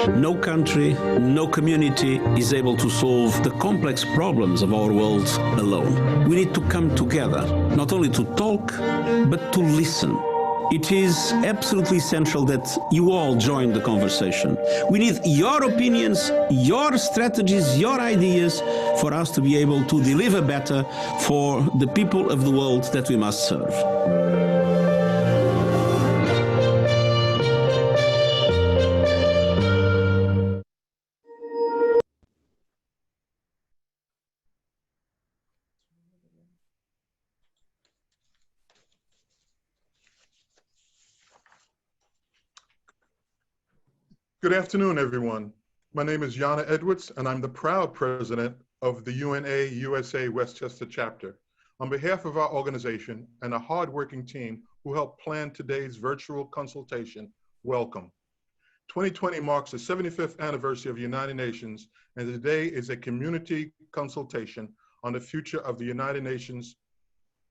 No country, no community is able to solve the complex problems of our world alone. We need to come together, not only to talk, but to listen. It is absolutely essential that you all join the conversation. We need your opinions, your strategies, your ideas for us to be able to deliver better for the people of the world that we must serve. Good afternoon, everyone. My name is Yana Edwards, and I'm the proud president of the UNA USA Westchester chapter. On behalf of our organization and a hardworking team who helped plan today's virtual consultation, welcome. 2020 marks the 75th anniversary of the United Nations, and today is a community consultation on the future of the United Nations.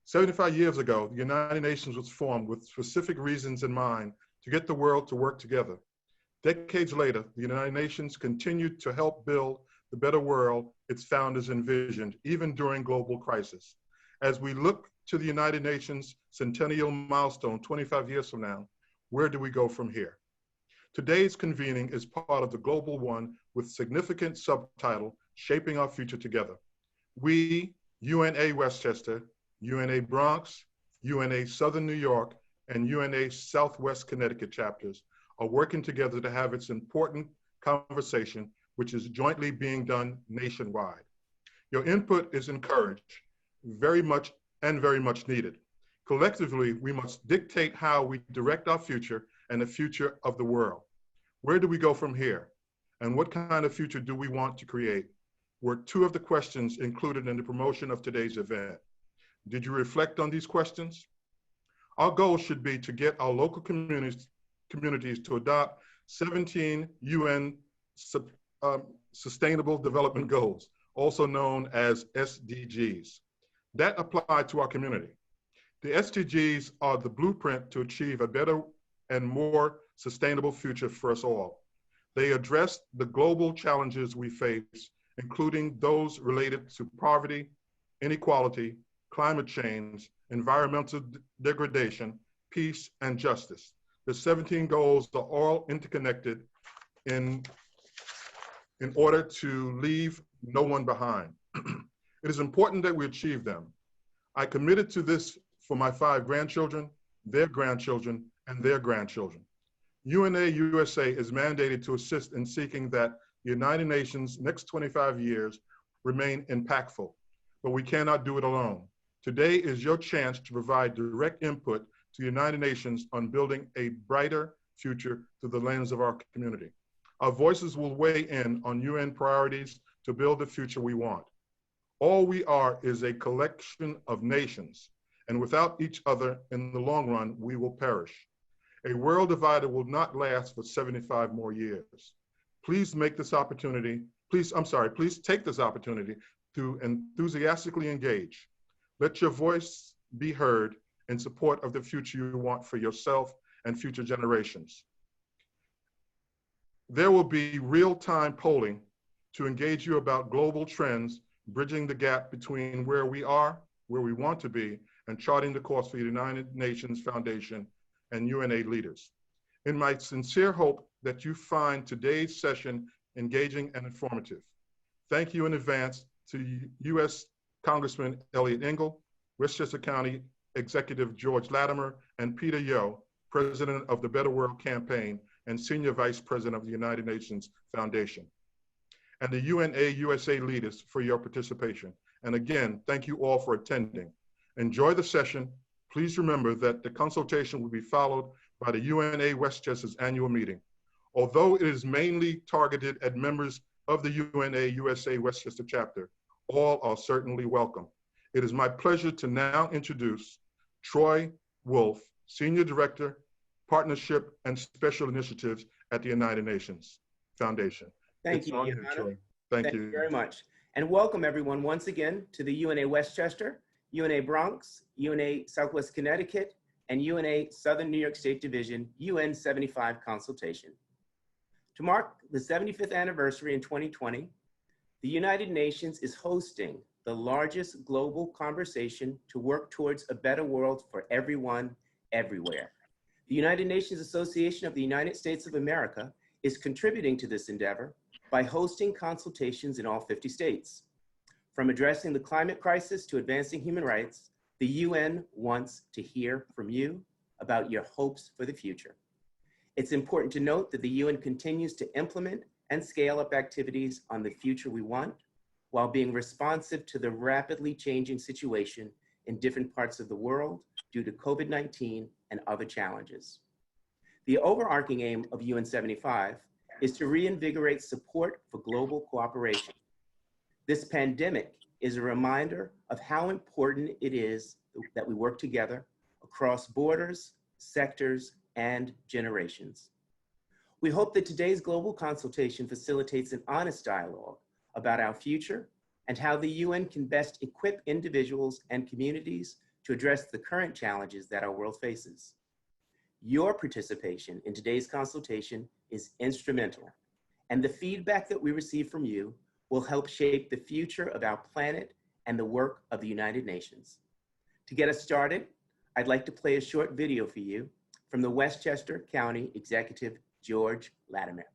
75 years ago, the United Nations was formed with specific reasons in mind to get the world to work together. Decades later, the United Nations continued to help build the better world its founders envisioned, even during global crisis. As we look to the United Nations centennial milestone 25 years from now, where do we go from here? Today's convening is part of the Global One with significant subtitle, Shaping Our Future Together. We, UNA Westchester, UNA Bronx, UNA Southern New York, and UNA Southwest Connecticut chapters are working together to have its important conversation, which is jointly being done nationwide. Your input is encouraged, very much needed. Collectively, we must dictate how we direct our future and the future of the world. Where do we go from here? And what kind of future do we want to create? Were two of the questions included in the promotion of today's event. Did you reflect on these questions? Our goal should be to get our local communities to adopt 17 UN Sustainable Development Goals, also known as SDGs, that apply to our community. The SDGs are the blueprint to achieve a better and more sustainable future for us all. They address the global challenges we face, including those related to poverty, inequality, climate change, environmental degradation, peace, and justice. The 17 goals are all interconnected in order to leave no one behind. It is important that we achieve them. I committed to this for my 5 grandchildren, their grandchildren, and their grandchildren. UNA USA is mandated to assist in seeking that the United Nations' next 25 years remain impactful, but we cannot do it alone. Today is your chance to provide direct input to the United Nations on building a brighter future through the lens of our community. Our voices will weigh in on UN priorities to build the future we want. All we are is a collection of nations, and without each other in the long run, we will perish. A world divided will not last for 75 more years. Please take this opportunity to enthusiastically engage. Let your voice be heard in support of the future you want for yourself and future generations. There will be real-time polling to engage you about global trends, bridging the gap between where we are, where we want to be, and charting the course for the United Nations Foundation and UNA leaders. In my sincere hope that you find today's session engaging and informative. Thank you in advance to U.S. Congressman Elliot Engel, Westchester County Executive George Latimer, and Peter Yo, President of the Better World Campaign and Senior Vice President of the United Nations Foundation, and the UNA USA leaders for your participation. And again, thank you all for attending. Enjoy the session. Please remember that the consultation will be followed by the UNA Westchester's annual meeting. Although it is mainly targeted at members of the UNA USA Westchester chapter, all are certainly welcome. It is my pleasure to now introduce Troy Wolf, Senior Director, Partnership and Special Initiatives at the United Nations Foundation. Thank you, Johanna. Thank you Very much. And welcome everyone once again to the UNA Westchester, UNA Bronx, UNA Southwest Connecticut, and UNA Southern New York State Division UN75 consultation. To mark the 75th anniversary in 2020, the United Nations is hosting the largest global conversation to work towards a better world for everyone, everywhere. The United Nations Association of the United States of America is contributing to this endeavor by hosting consultations in all 50 states. From addressing the climate crisis to advancing human rights, the UN wants to hear from you about your hopes for the future. It's important to note that the UN continues to implement and scale up activities on the future we want, while being responsive to the rapidly changing situation in different parts of the world due to COVID-19 and other challenges. The overarching aim of UN75 is to reinvigorate support for global cooperation. This pandemic is a reminder of how important it is that we work together across borders, sectors, and generations. We hope that today's global consultation facilitates an honest dialogue about our future and how the UN can best equip individuals and communities to address the current challenges that our world faces. Your participation in today's consultation is instrumental, and the feedback that we receive from you will help shape the future of our planet and the work of the United Nations. To get us started, I'd like to play a short video for you from the Westchester County Executive, George Latimer.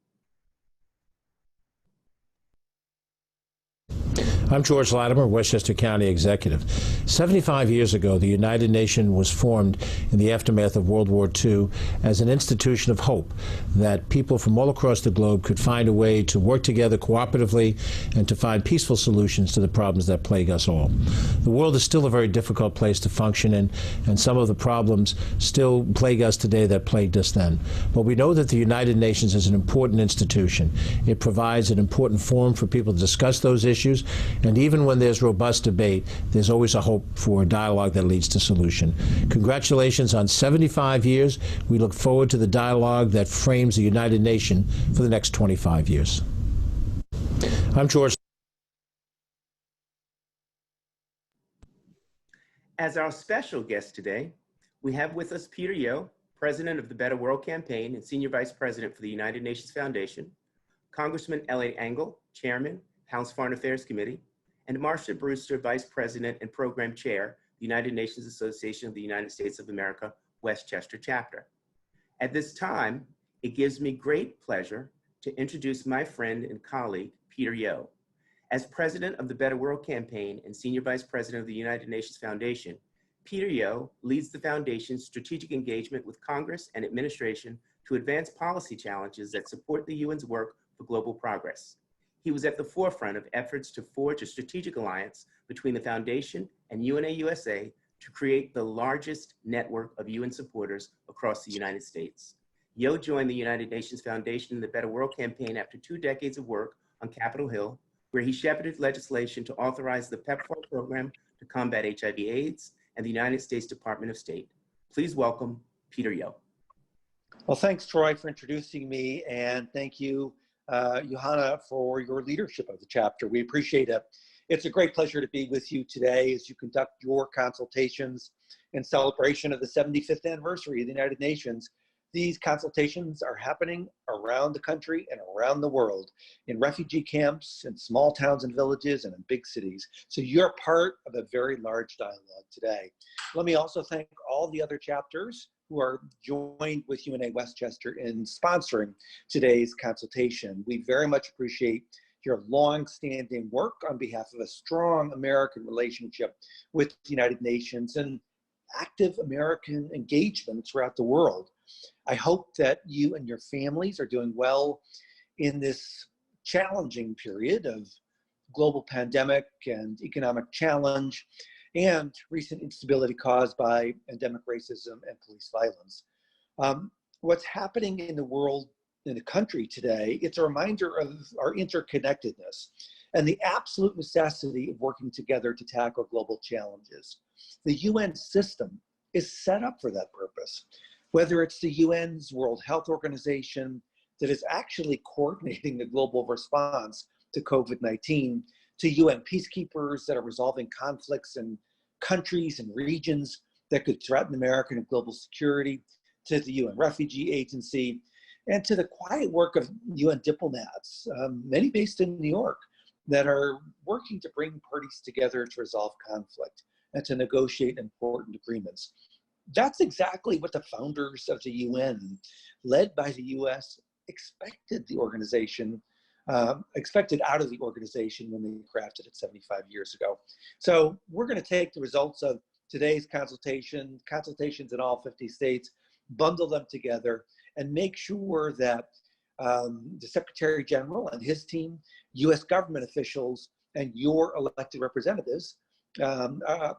I'm George Latimer, Westchester County Executive. 75 years ago, the United Nations was formed in the aftermath of World War II as an institution of hope that people from all across the globe could find a way to work together cooperatively and to find peaceful solutions to the problems that plague us all. The world is still a very difficult place to function in, and some of the problems still plague us today that plagued us then. But we know that the United Nations is an important institution. It provides an important forum for people to discuss those issues. And even when there's robust debate, there's always a hope for a dialogue that leads to solution. Congratulations on 75 years. We look forward to the dialogue that frames the United Nations for the next 25 years. I'm George. As our special guest today, we have with us Peter Yo, President of the Better World Campaign and Senior Vice President for the United Nations Foundation, Congressman Elliot Engel, Chairman, House Foreign Affairs Committee, and Marcia Brewster, Vice President and Program Chair, the United Nations Association of the United States of America, Westchester Chapter. At this time, it gives me great pleasure to introduce my friend and colleague, Peter Yo. As President of the Better World Campaign and Senior Vice President of the United Nations Foundation, Peter Yo leads the Foundation's strategic engagement with Congress and administration to advance policy challenges that support the UN's work for global progress. He was at the forefront of efforts to forge a strategic alliance between the Foundation and UNA-USA to create the largest network of UN supporters across the United States. Yo joined the United Nations Foundation and the Better World Campaign after 2 decades of work on Capitol Hill, where he shepherded legislation to authorize the PEPFAR program to combat HIV/AIDS and the United States Department of State. Please welcome Peter Yo. Well, thanks, Troy, for introducing me, and thank you, Johanna, for your leadership of the chapter. We appreciate it. It's a great pleasure to be with you today as you conduct your consultations in celebration of the 75th anniversary of the United Nations. These consultations are happening around the country and around the world, in refugee camps, in small towns and villages, and in big cities. So you're part of a very large dialogue today. Let me also thank all the other chapters who are joined with UNA Westchester in sponsoring today's consultation. We very much appreciate your long-standing work on behalf of a strong American relationship with the United Nations and active American engagement throughout the world. I hope that you and your families are doing well in this challenging period of global pandemic and economic challenge and recent instability caused by endemic racism and police violence. What's happening in the world, in the country today, it's a reminder of our interconnectedness and the absolute necessity of working together to tackle global challenges. The UN system is set up for that purpose, whether it's the UN's World Health Organization that is actually coordinating the global response to COVID-19, to UN peacekeepers that are resolving conflicts in countries and regions that could threaten American and global security, to the UN Refugee Agency, and to the quiet work of UN diplomats, many based in New York, that are working to bring parties together to resolve conflict and to negotiate important agreements. That's exactly what the founders of the UN, led by the US, expected out of the organization when they crafted it 75 years ago. So we're going to take the results of today's consultations in all 50 states, bundle them together, and make sure that the Secretary General and his team, US government officials, and your elected representatives are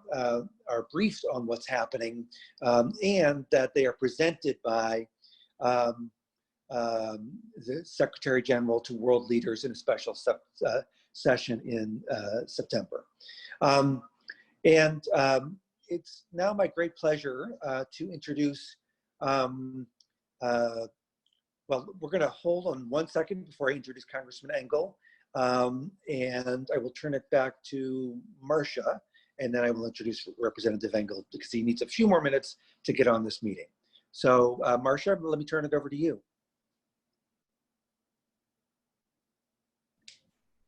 briefed on what's happening, and that they are presented by the Secretary General to world leaders in a special session in September. It's now my great pleasure to introduce, well, we're going to hold on 1 second before I introduce Congressman Engel, and I will turn it back to Marcia, and then I will introduce Representative Engel because he needs a few more minutes to get on this meeting. So Marcia, let me turn it over to you.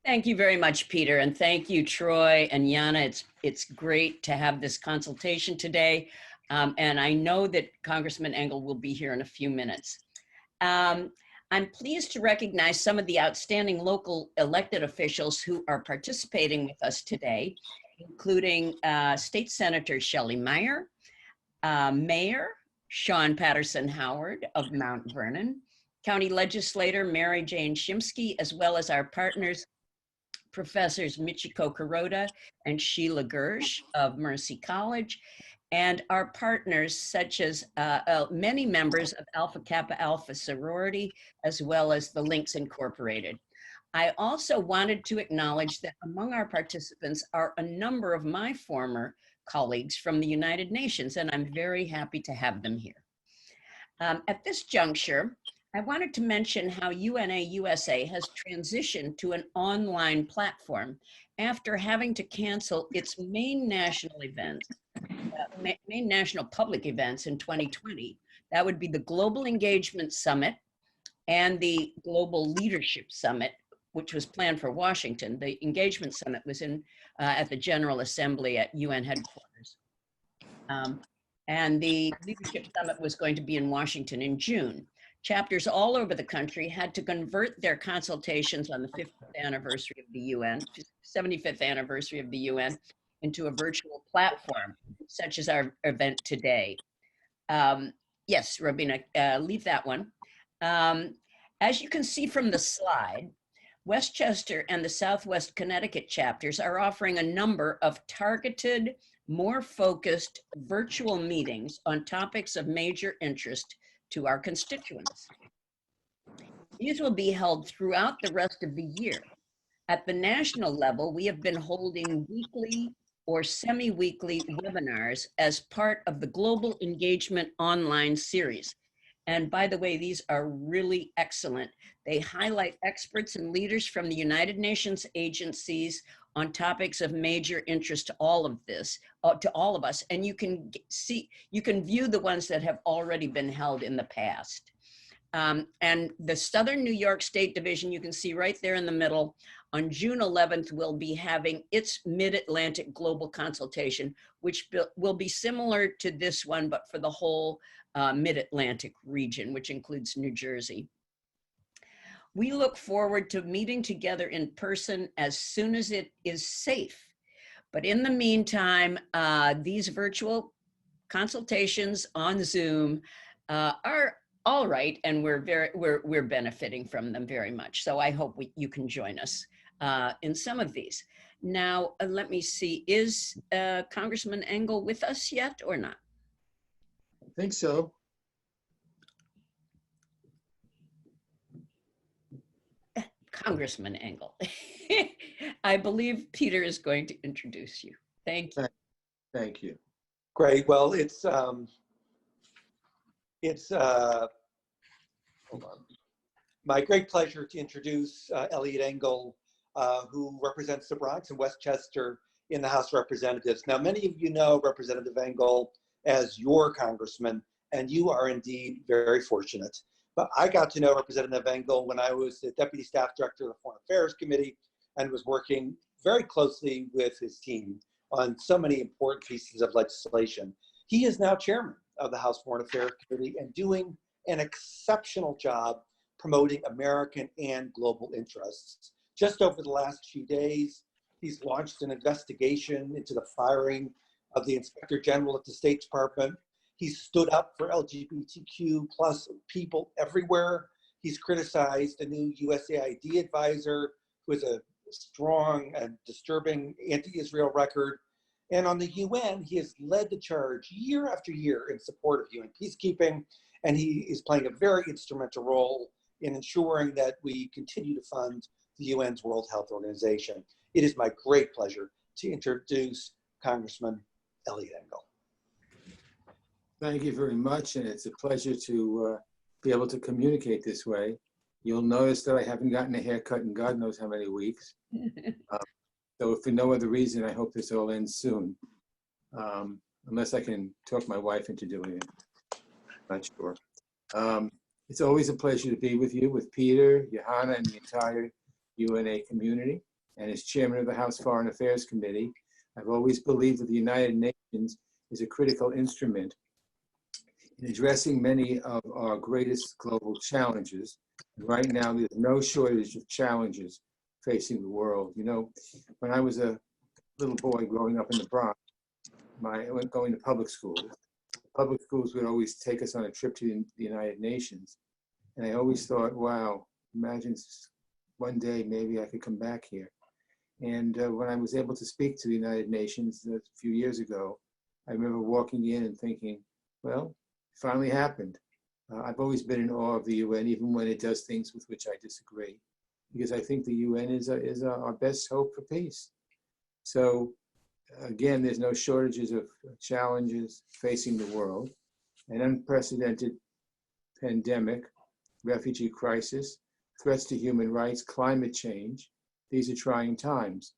Thank you very much, Peter, and thank you, Troy and Jana. It's great to have this consultation today, and I know that Congressman Engel will be here in a few minutes. I'm pleased to recognize some of the outstanding local elected officials who are participating with us today, including State Senator Shelley Meyer, Mayor Sean Patterson Howard of Mount Vernon, County Legislator Mary Jane Shimsky, as well as our partners, Professors Michiko Kuroda and Sheila Gersh of Mercy College, and our partners such as many members of Alpha Kappa Alpha sorority, as well as the Links Incorporated. I also wanted to acknowledge that among our participants are a number of my former colleagues from the United Nations, and I'm very happy to have them here. At this juncture, I wanted to mention how UNA USA has transitioned to an online platform after having to cancel its main national events, main national public events in 2020. That would be the Global Engagement Summit and the Global Leadership Summit, which was planned for Washington. The Engagement Summit was at the General Assembly at UN headquarters. And the Leadership Summit was going to be in Washington in June. Chapters all over the country had to convert their consultations on the 50th anniversary of the UN, 75th anniversary of the UN, into a virtual platform, such as our event today. Yes, Robina, leave that one. As you can see from the slide, Westchester and the Southwest Connecticut chapters are offering a number of targeted, more focused virtual meetings on topics of major interest to our constituents. These will be held throughout the rest of the year. At the national level, we have been holding weekly or semi-weekly webinars as part of the Global Engagement Online series. And by the way, these are really excellent. They highlight experts and leaders from the United Nations agencies on topics of major interest to all of us. And you can view the ones that have already been held in the past. And the Southern New York State Division, you can see right there in the middle, on June 11th, will be having its Mid-Atlantic Global Consultation, which will be similar to this one, but for the whole Mid-Atlantic region, which includes New Jersey. We look forward to meeting together in person as soon as it is safe. But in the meantime, these virtual consultations on Zoom are all right, and we're benefiting from them very much. So I hope you can join us in some of these. Now, let me see, is Congressman Engel with us yet or not? I think so. Congressman Engel. I believe Peter is going to introduce you. Thank you. Thank you. Great. Well, it's hold on. My great pleasure to introduce Eliot Engel, who represents the Bronx and Westchester in the House of Representatives. Now, many of you know Representative Engel as your congressman, and you are indeed very fortunate. But I got to know Representative Engel when I was the Deputy Staff Director of the Foreign Affairs Committee and was working very closely with his team on so many important pieces of legislation. He is now chairman of the House Foreign Affairs Committee and doing an exceptional job promoting American and global interests. Just over the last few days, he's launched an investigation into the firing of the Inspector General at the State Department. He's stood up for LGBTQ plus people everywhere. He's criticized the new USAID advisor who has a strong and disturbing anti-Israel record. And on the UN, he has led the charge year after year in support of UN peacekeeping, and he is playing a very instrumental role in ensuring that we continue to fund the UN's World Health Organization. It is my great pleasure to introduce Congressman Eliot Engel. Thank you very much, and it's a pleasure to be able to communicate this way. You'll notice that I haven't gotten a haircut in God knows how many weeks. So if for no other reason, I hope this all ends soon. Unless I can talk my wife into doing it. Not sure. It's always a pleasure to be with you, with Peter, Johanna, and the entire UNA community. And as chairman of the House Foreign Affairs Committee, I've always believed that the United Nations is a critical instrument in addressing many of our greatest global challenges. Right now, there's no shortage of challenges facing the world. You know, when I was a little boy growing up in the Bronx, going to public schools would always take us on a trip to the United Nations. And I always thought, wow, imagine one day maybe I could come back here. And when I was able to speak to the United Nations a few years ago, I remember walking in and thinking, well, it finally happened. I've always been in awe of the UN, even when it does things with which I disagree, because I think the UN is our best hope for peace. So again, there's no shortages of challenges facing the world. An unprecedented pandemic, refugee crisis, threats to human rights, climate change. These are trying times.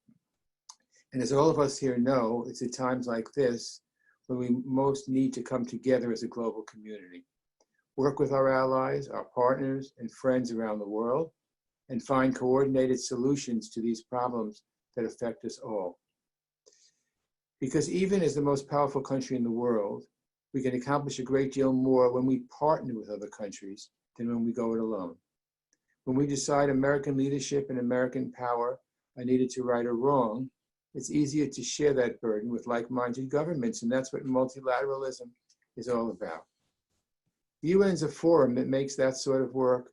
And as all of us here know, it's at times like this when we most need to come together as a global community, work with our allies, our partners, and friends around the world, and find coordinated solutions to these problems that affect us all. Because even as the most powerful country in the world, we can accomplish a great deal more when we partner with other countries than when we go it alone. When we decide American leadership and American power are needed to right a wrong, it's easier to share that burden with like-minded governments, and that's what multilateralism is all about. The UN is a forum that makes that sort of work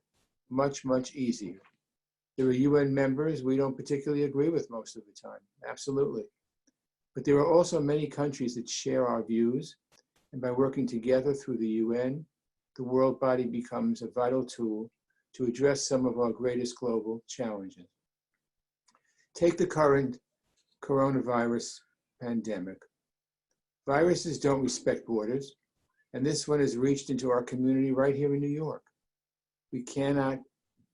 much, much easier. There are UN members we don't particularly agree with most of the time, absolutely. But there are also many countries that share our views, and by working together through the UN, the world body becomes a vital tool to address some of our greatest global challenges. Take the current coronavirus pandemic. Viruses don't respect borders, and this one has reached into our community right here in New York. We cannot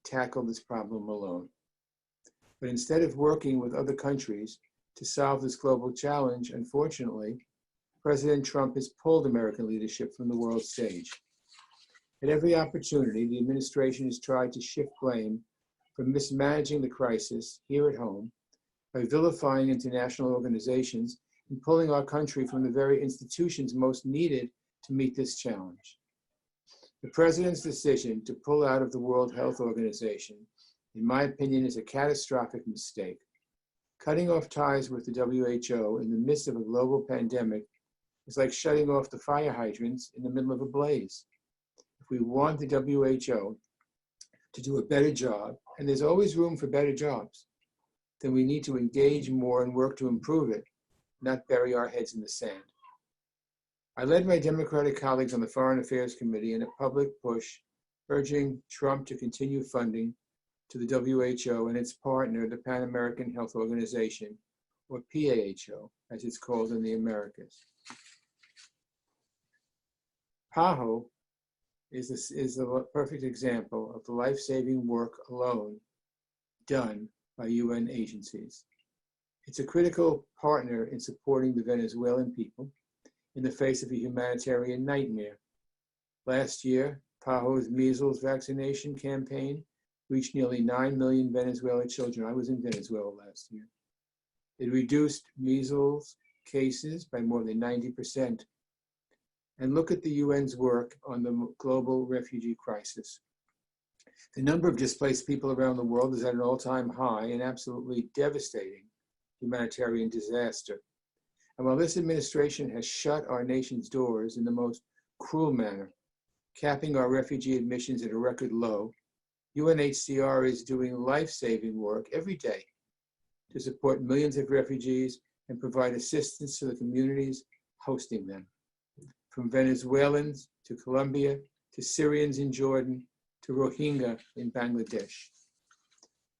tackle this problem alone. But instead of working with other countries to solve this global challenge, unfortunately, President Trump has pulled American leadership from the world stage. At every opportunity, the administration has tried to shift blame for mismanaging the crisis here at home by vilifying international organizations and pulling our country from the very institutions most needed to meet this challenge. The president's decision to pull out of the World Health Organization, in my opinion, is a catastrophic mistake. Cutting off ties with the WHO in the midst of a global pandemic is like shutting off the fire hydrants in the middle of a blaze. If we want the WHO to do a better job, and there's always room for better jobs, then we need to engage more and work to improve it, not bury our heads in the sand. I led my Democratic colleagues on the Foreign Affairs Committee in a public push urging Trump to continue funding to the WHO and its partner, the Pan American Health Organization, or PAHO, as it's called in the Americas. PAHO is a perfect example of the life-saving work alone done by UN agencies. It's a critical partner in supporting the Venezuelan people in the face of a humanitarian nightmare. Last year, PAHO's measles vaccination campaign reached nearly 9 million Venezuelan children. I was in Venezuela last year. It reduced measles cases by more than 90%. And look at the UN's work on the global refugee crisis. The number of displaced people around the world is at an all-time high, an absolutely devastating humanitarian disaster. And while this administration has shut our nation's doors in the most cruel manner, capping our refugee admissions at a record low, UNHCR is doing life-saving work every day to support millions of refugees and provide assistance to the communities hosting them. From Venezuelans to Colombia, to Syrians in Jordan, to Rohingya in Bangladesh.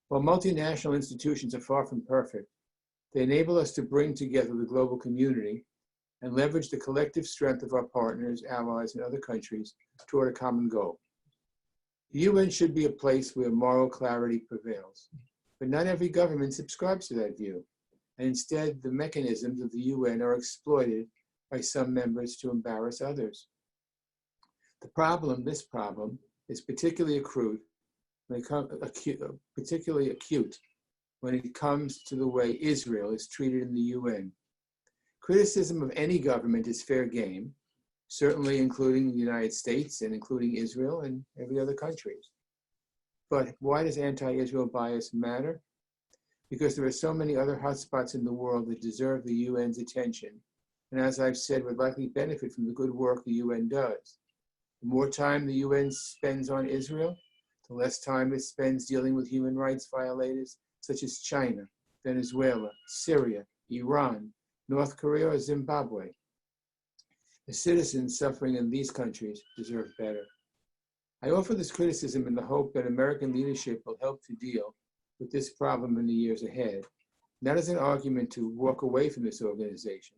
While multinational institutions are far from perfect, they enable us to bring together the global community and leverage the collective strength of our partners, allies, and other countries toward a common goal. The UN should be a place where moral clarity prevails, but not every government subscribes to that view, and instead the mechanisms of the UN are exploited by some members to embarrass others. This problem is particularly acute when it comes to the way Israel is treated in the UN. Criticism of any government is fair game, certainly including the United States and including Israel and every other country. But why does anti-Israel bias matter? Because there are so many other hotspots in the world that deserve the UN's attention, and as I've said, would likely benefit from the good work the UN does. The more time the UN spends on Israel, the less time it spends dealing with human rights violators such as China, Venezuela, Syria, Iran, North Korea, or Zimbabwe. The citizens suffering in these countries deserve better. I offer this criticism in the hope that American leadership will help to deal with this problem in the years ahead, not as an argument to walk away from this organization.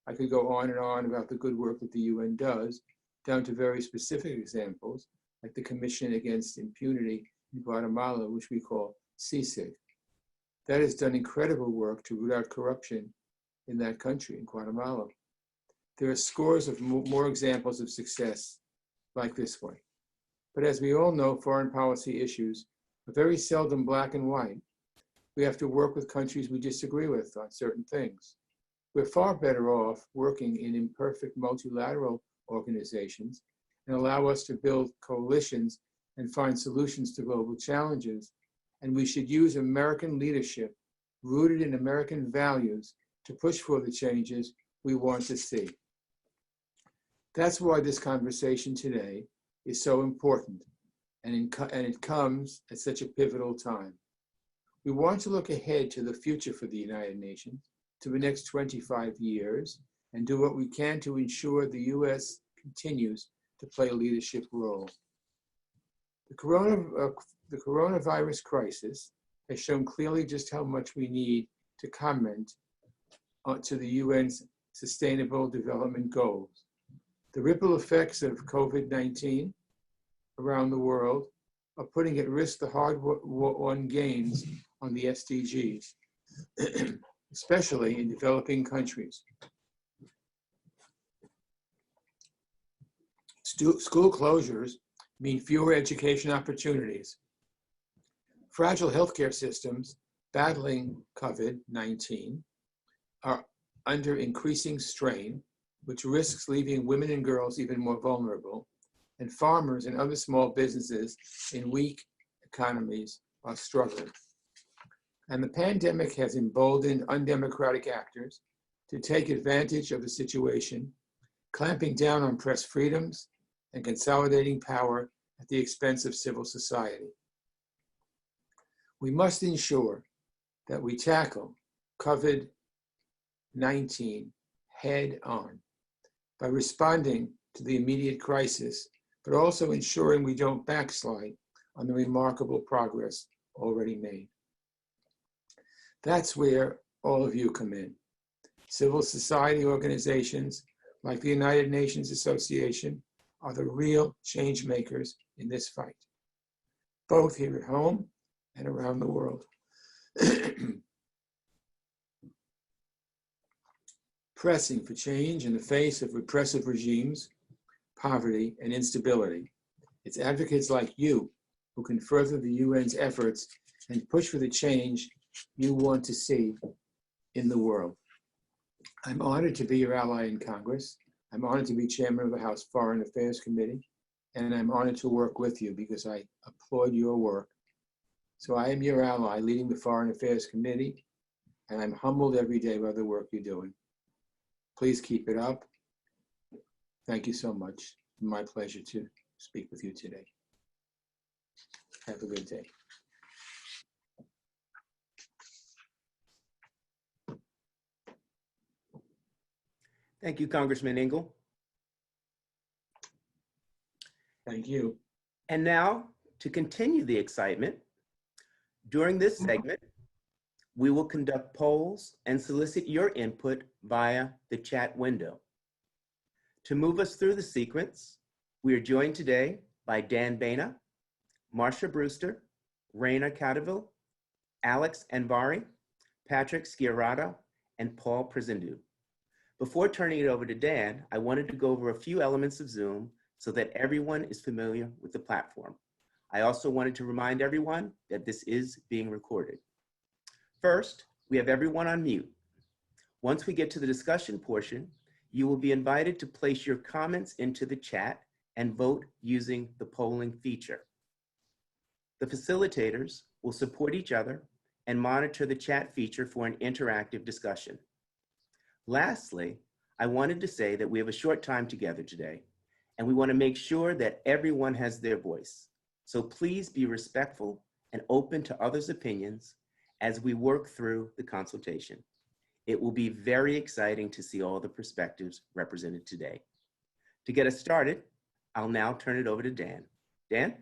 I could go on and on about the good work that the UN does, down to very specific examples, like the Commission Against Impunity in Guatemala, which we call CICIG. That has done incredible work to root out corruption in that country, in Guatemala. There are scores of more examples of success like this one. But as we all know, foreign policy issues are very seldom black and white. We have to work with countries we disagree with on certain things. We're far better off working in imperfect multilateral organizations and allow us to build coalitions and find solutions to global challenges. And we should use American leadership rooted in American values to push for the changes we want to see. That's why this conversation today is so important, and it comes at such a pivotal time. We want to look ahead to the future for the United Nations, to the next 25 years, and do what we can to ensure the US continues to play a leadership role. The coronavirus crisis has shown clearly just how much we need to comment to the UN's Sustainable Development Goals. The ripple effects of COVID-19 around the world are putting at risk the hard-won gains on the SDGs, especially in developing countries. School closures mean fewer education opportunities. Fragile healthcare systems battling COVID-19 are under increasing strain, which risks leaving women and girls even more vulnerable, and farmers and other small businesses in weak economies are struggling. And the pandemic has emboldened undemocratic actors to take advantage of the situation, clamping down on press freedoms and consolidating power at the expense of civil society. We must ensure that we tackle COVID-19 head on by responding to the immediate crisis, but also ensuring we don't backslide on the remarkable progress already made. That's where all of you come in. Civil society organizations like the United Nations Association are the real change makers in this fight, both here at home and around the world. Pressing for change in the face of repressive regimes, poverty, and instability It's advocates like you who can further the UN's efforts and push for the change you want to see in the world. I'm honored to be your ally in Congress. I'm honored to be chairman of the House Foreign Affairs Committee, and I'm honored to work with you because I applaud your work. So I am your ally leading the Foreign Affairs Committee, and I'm humbled every day by the work you're doing. Please keep it up. Thank you so much. My pleasure to speak with you today. Have a good day. Thank you, Congressman Engel. Thank you. And now, to continue the excitement, during this segment, we will conduct polls and solicit your input via the chat window. To move us through the sequence, we are joined today by Dan Baina, Marcia Brewster, Raina Cadaville, Alex Anvari, Patrick Sciarrato, and Paul Prezindu. Before turning it over to Dan, I wanted to go over a few elements of Zoom so that everyone is familiar with the platform. I also wanted to remind everyone that this is being recorded. First, we have everyone on mute. Once we get to the discussion portion, you will be invited to place your comments into the chat and vote using the polling feature. The facilitators will support each other and monitor the chat feature for an interactive discussion. Lastly, I wanted to say that we have a short time together today, and we want to make sure that everyone has their voice. So please be respectful and open to others' opinions as we work through the consultation. It will be very exciting to see all the perspectives represented today. To get us started, I'll now turn it over to Dan. Dan?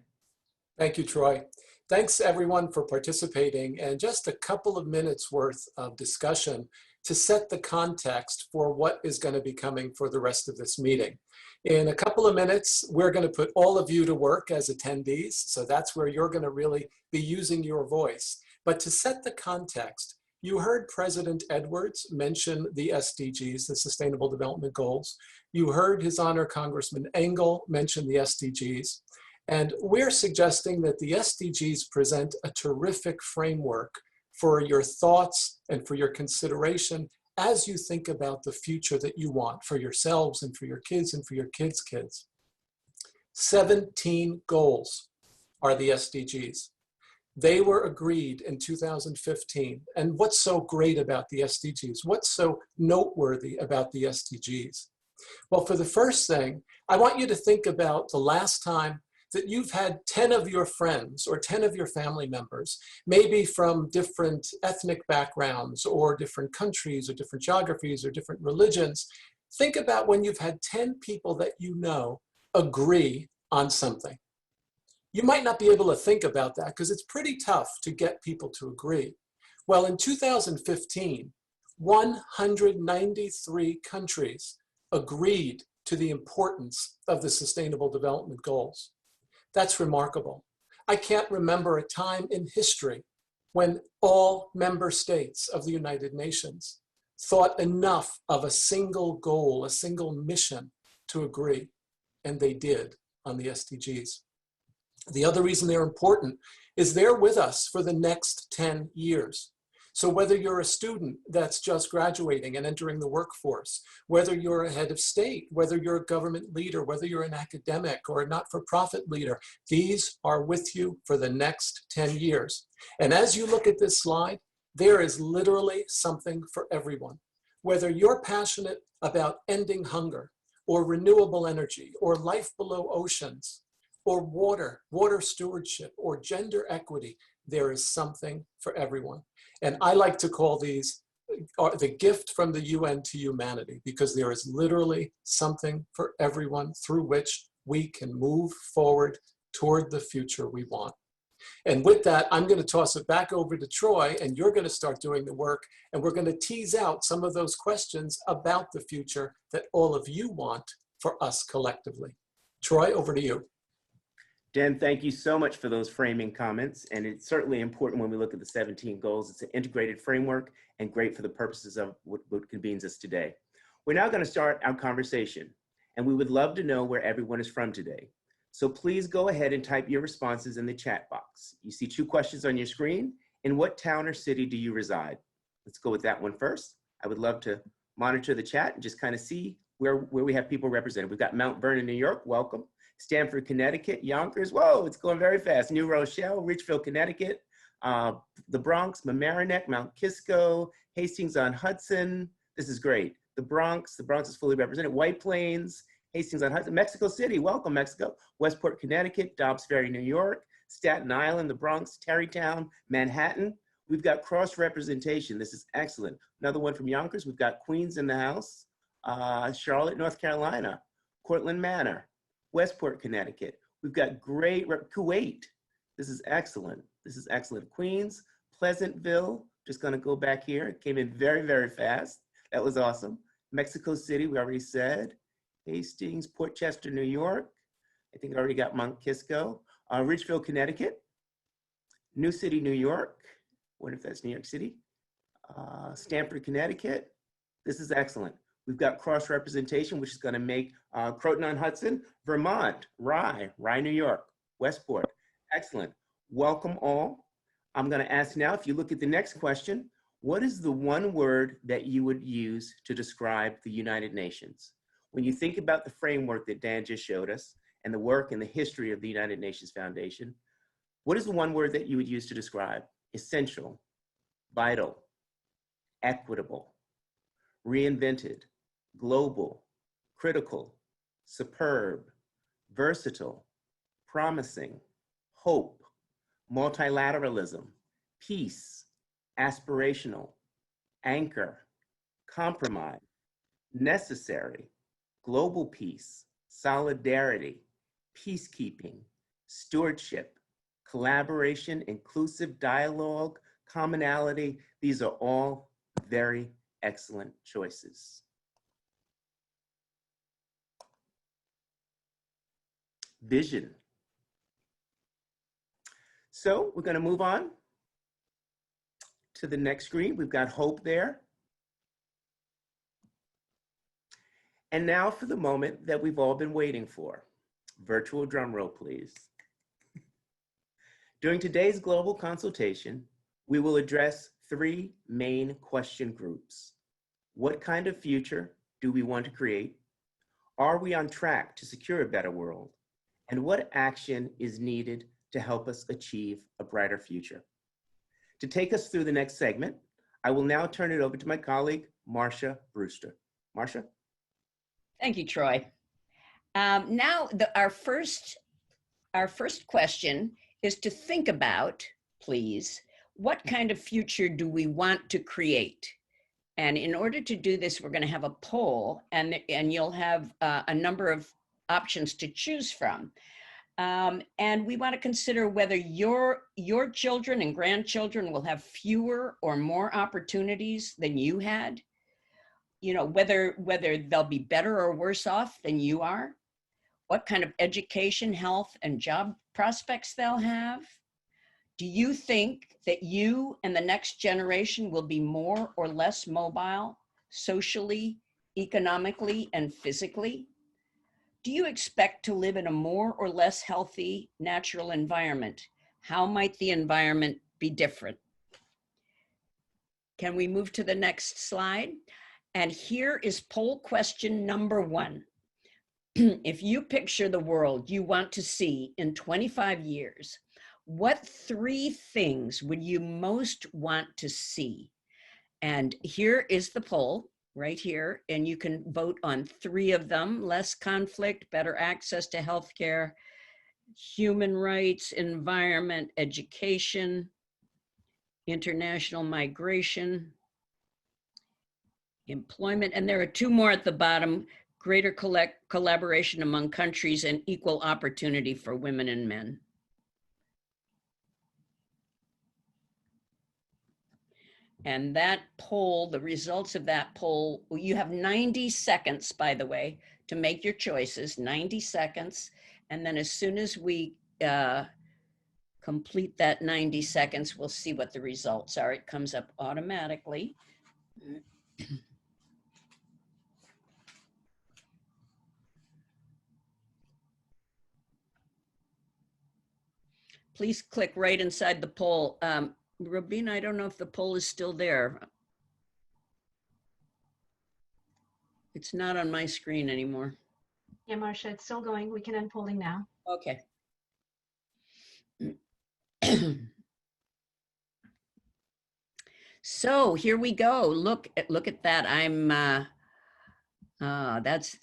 Thank you, Troy. Thanks everyone for participating, and just a couple of minutes worth of discussion to set the context for what is going to be coming for the rest of this meeting. In a couple of minutes, we're going to put all of you to work as attendees, so that's where you're going to really be using your voice. But to set the context, you heard President Edwards mention the SDGs, the Sustainable Development Goals. You heard His Honor Congressman Engel mention the SDGs. And we're suggesting that the SDGs present a terrific framework for your thoughts and for your consideration as you think about the future that you want for yourselves and for your kids and for your kids' kids. 17 goals are the SDGs. They were agreed in 2015. And what's so great about the SDGs? What's so noteworthy about the SDGs? Well, for the first thing, I want you to think about the last time that you've had 10 of your friends or 10 of your family members, maybe from different ethnic backgrounds or different countries or different geographies or different religions. Think about when you've had 10 people that you know agree on something. You might not be able to think about that because it's pretty tough to get people to agree. Well, in 2015, 193 countries agreed to the importance of the Sustainable Development Goals. That's remarkable. I can't remember a time in history when all member states of the United Nations thought enough of a single goal, a single mission to agree, and they did on the SDGs. The other reason they're important is they're with us for the next 10 years. So whether you're a student that's just graduating and entering the workforce, whether you're a head of state, whether you're a government leader, whether you're an academic or a not-for-profit leader, these are with you for the next 10 years. And as you look at this slide, there is literally something for everyone. Whether you're passionate about ending hunger or renewable energy or life below oceans or water stewardship or gender equity, there is something for everyone. And I like to call these the gift from the UN to humanity, because there is literally something for everyone through which we can move forward toward the future we want. And with that, I'm going to toss it back over to Troy, and you're going to start doing the work, and we're going to tease out some of those questions about the future that all of you want for us collectively. Troy, over to you. Dan, thank you so much for those framing comments. And it's certainly important when we look at the 17 goals. It's an integrated framework and great for the purposes of what convenes us today. We're now going to start our conversation, and we would love to know where everyone is from today. So please go ahead and type your responses in the chat box. You see 2 questions on your screen. In what town or city do you reside? Let's go with that one first. I would love to monitor the chat and just kind of see where we have people represented. We've got Mount Vernon, New York, welcome. Stamford, Connecticut, Yonkers, whoa, it's going very fast. New Rochelle, Richfield, Connecticut, the Bronx, Mamaroneck, Mount Kisco, Hastings-on-Hudson. This is great. The Bronx is fully represented. White Plains, Hastings-on-Hudson, Mexico City, welcome Mexico. Westport, Connecticut, Dobbs Ferry, New York, Staten Island, the Bronx, Tarrytown, Manhattan. We've got cross-representation. This is excellent. Another one from Yonkers. We've got Queens in the house, Charlotte, North Carolina, Cortland Manor, Westport, Connecticut. We've got great, Kuwait. This is excellent. This is excellent. Queens, Pleasantville, just gonna go back here. It came in very, very fast. That was awesome. Mexico City, we already said. Hastings, Portchester, New York. I think I already got Mount Kisco. Richfield, Connecticut. New City, New York. What if that's New York City? Stamford, Connecticut. This is excellent. We've got cross-representation, which is gonna make Croton-on-Hudson, Vermont, Rye, New York, Westport. Excellent. Welcome all. I'm gonna ask now, if you look at the next question, what is the one word that you would use to describe the United Nations? When you think about the framework that Dan just showed us and the work and the history of the United Nations Foundation, what is the one word that you would use to describe? Essential, vital, equitable, reinvented, global, critical, superb, versatile, promising, hope, multilateralism, peace, aspirational, anchor, compromise, necessary, global peace, solidarity, peacekeeping, stewardship, collaboration, inclusive dialogue, commonality. These are all very excellent choices. Vision. So we're going to move on to the next screen. We've got hope there. And now for the moment that we've all been waiting for. Virtual drum roll, please. During today's global consultation, we will address 3 main question groups. What kind of future do we want to create? Are we on track to secure a better world? And what action is needed to help us achieve a brighter future? To take us through the next segment, I will now turn it over to my colleague, Marcia Brewster. Marcia? Thank you, Troy. Now, our first question is to think about, please, what kind of future do we want to create? And in order to do this, we're going to have a poll, and you'll have a number of options to choose from. And we want to consider whether your children and grandchildren will have fewer or more opportunities than you had. You know, whether they'll be better or worse off than you are, what kind of education, health, and job prospects they'll have. Do you think that you and the next generation will be more or less mobile, socially, economically, and physically? Do you expect to live in a more or less healthy, natural environment? How might the environment be different? Can we move to the next slide? And here is poll question number 1. If you picture the world you want to see in 25 years, what 3 things would you most want to see? And here is the poll right here, and you can vote on 3 of them: less conflict, better access to healthcare, human rights, environment, education, international migration, employment, and there are 2 more at the bottom: greater collaboration among countries and equal opportunity for women and men. And that poll, the results of that poll, you have 90 seconds, by the way, to make your choices, 90 seconds. And then as soon as we complete that 90 seconds, we'll see what the results are. It comes up automatically. please click right inside the poll. Robina, I don't know if the poll is still there. It's not on my screen anymore. Yeah, Marcia, it's still going. We can end polling now. Okay. So here we go. Look at that.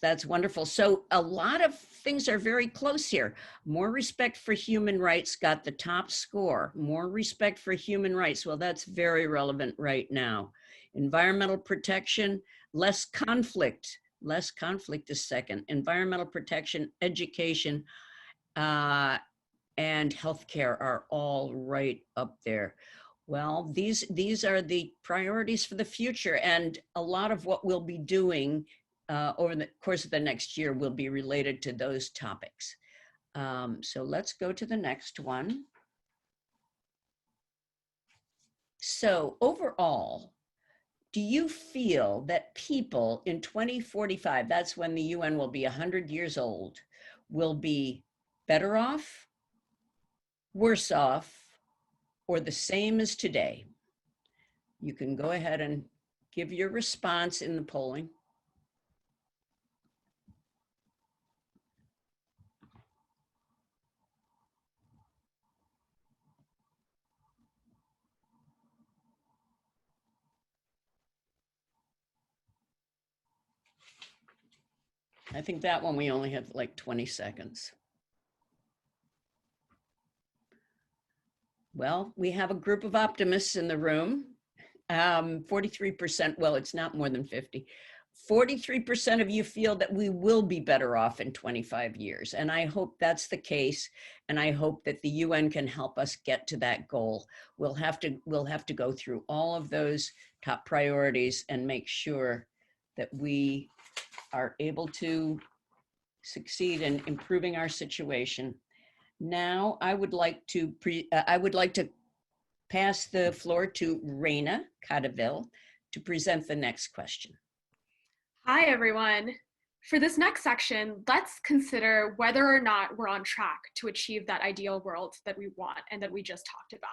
That's wonderful. So a lot of things are very close here. More respect for human rights got the top score. More respect for human rights. Well, that's very relevant right now. Environmental protection, less conflict. Less conflict is second. Environmental protection, education, and healthcare are all right up there. Well, these are the priorities for the future, and a lot of what we'll be doing over the course of the next year will be related to those topics. So let's go to the next one. So overall, do you feel that people in 2045, that's when the UN will be 100 years old, will be better off, worse off, or the same as today? You can go ahead and give your response in the polling. I think that one we only have like 20 seconds. Well, we have a group of optimists in the room. 43%, well, it's not more than 50. 43% of you feel that we will be better off in 25 years. And I hope that's the case. And I hope that the UN can help us get to that goal. We'll have to go through all of those top priorities and make sure that we are able to succeed in improving our situation. Now, I would like to pass the floor to Raina Cadaville to present the next question. Hi, everyone. For this next section, let's consider whether or not we're on track to achieve that ideal world that we want and that we just talked about.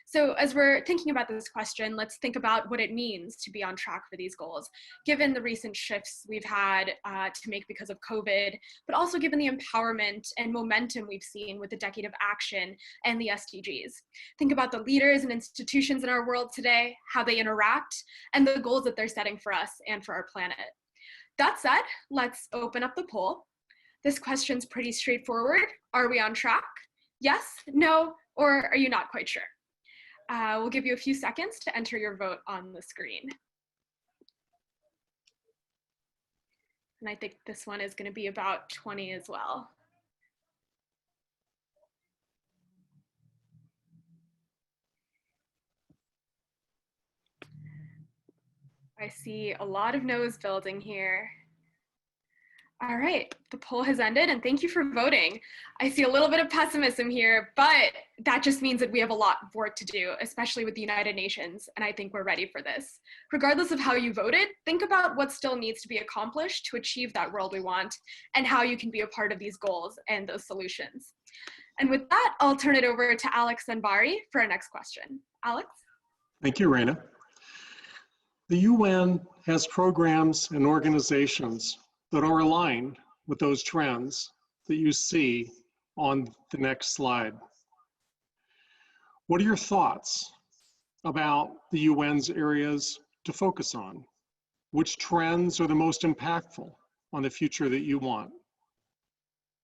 So as we're thinking about this question, let's think about what it means to be on track for these goals, given the recent shifts we've had to make because of COVID, but also given the empowerment and momentum we've seen with the Decade of Action and the SDGs. Think about the leaders and institutions in our world today, how they interact, and the goals that they're setting for us and for our planet. That said, let's open up the poll. This question's pretty straightforward. Are we on track? Yes, no, or are you not quite sure? We'll give you a few seconds to enter your vote on the screen. And I think this one is going to be about 20 as well. I see a lot of no's building here. All right, the poll has ended, and thank you for voting. I see a little bit of pessimism here, but that just means that we have a lot of work to do, especially with the United Nations, and I think we're ready for this. Regardless of how you voted, think about what still needs to be accomplished to achieve that world we want, and how you can be a part of these goals and those solutions. And with that, I'll turn it over to Alex Zanbari for our next question. Alex? Thank you, Raina. The UN has programs and organizations that are aligned with those trends that you see on the next slide. What are your thoughts about the UN's areas to focus on? Which trends are the most impactful on the future that you want?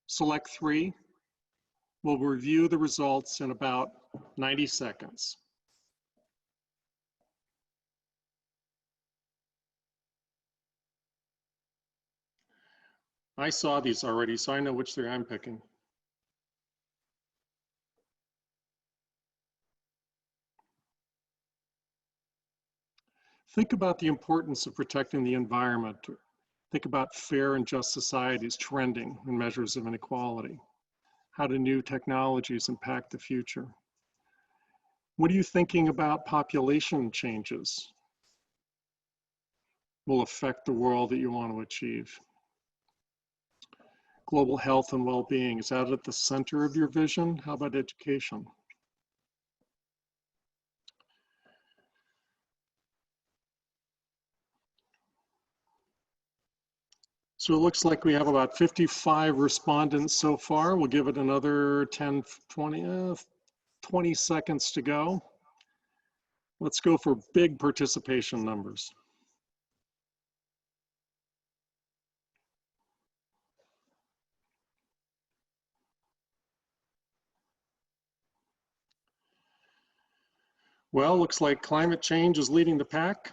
Select 3. We'll review the results in about 90 seconds. I saw these already, so I know which 3 I'm picking. Think about the importance of protecting the environment. Think about fair and just societies trending in measures of inequality. How do new technologies impact the future? What are you thinking about population changes will affect the world that you want to achieve? Global health and well-being, is that at the center of your vision? How about education? So it looks like we have about 55 respondents so far. We'll give it another 10, 20 seconds to go. Let's go for big participation numbers. Well, looks like climate change is leading the pack,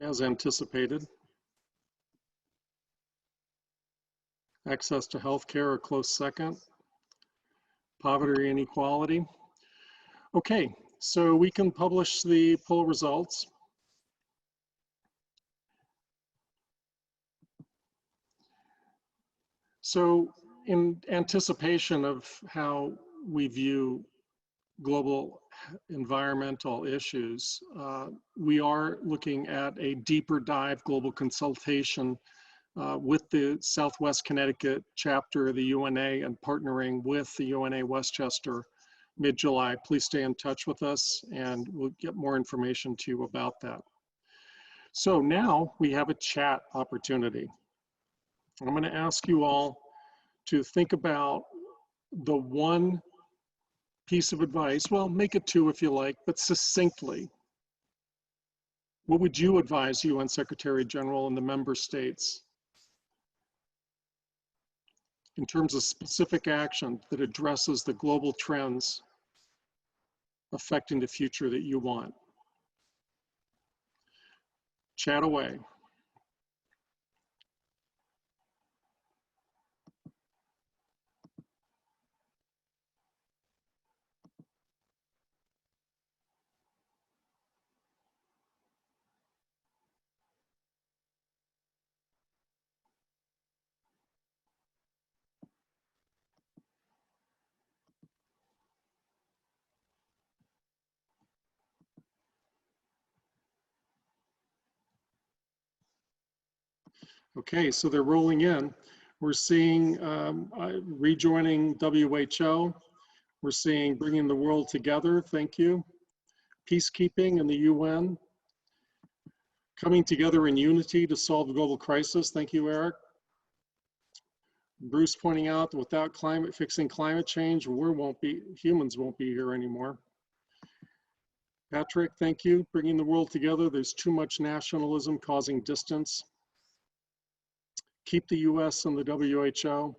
as anticipated. Access to healthcare a close second. Poverty and inequality. Okay, so we can publish the poll results. So in anticipation of how we view global environmental issues, we are looking at a deeper dive global consultation with the Southwest Connecticut chapter of the UNA and partnering with the UNA Westchester mid-July. Please stay in touch with us and we'll get more information to you about that. So now we have a chat opportunity. I'm going to ask you all to think about the one piece of advice, well, make it two if you like, but succinctly. What would you advise UN Secretary General and the member states in terms of specific action that addresses the global trends affecting the future that you want? Chat away. Okay, so they're rolling in. We're seeing rejoining WHO. We're seeing bringing the world together, thank you. Peacekeeping in the UN. Coming together in unity to solve the global crisis, thank you, Eric. Bruce pointing out that without fixing climate change, humans won't be here anymore. Patrick, thank you, bringing the world together. There's too much nationalism causing distance. Keep the US and the WHO.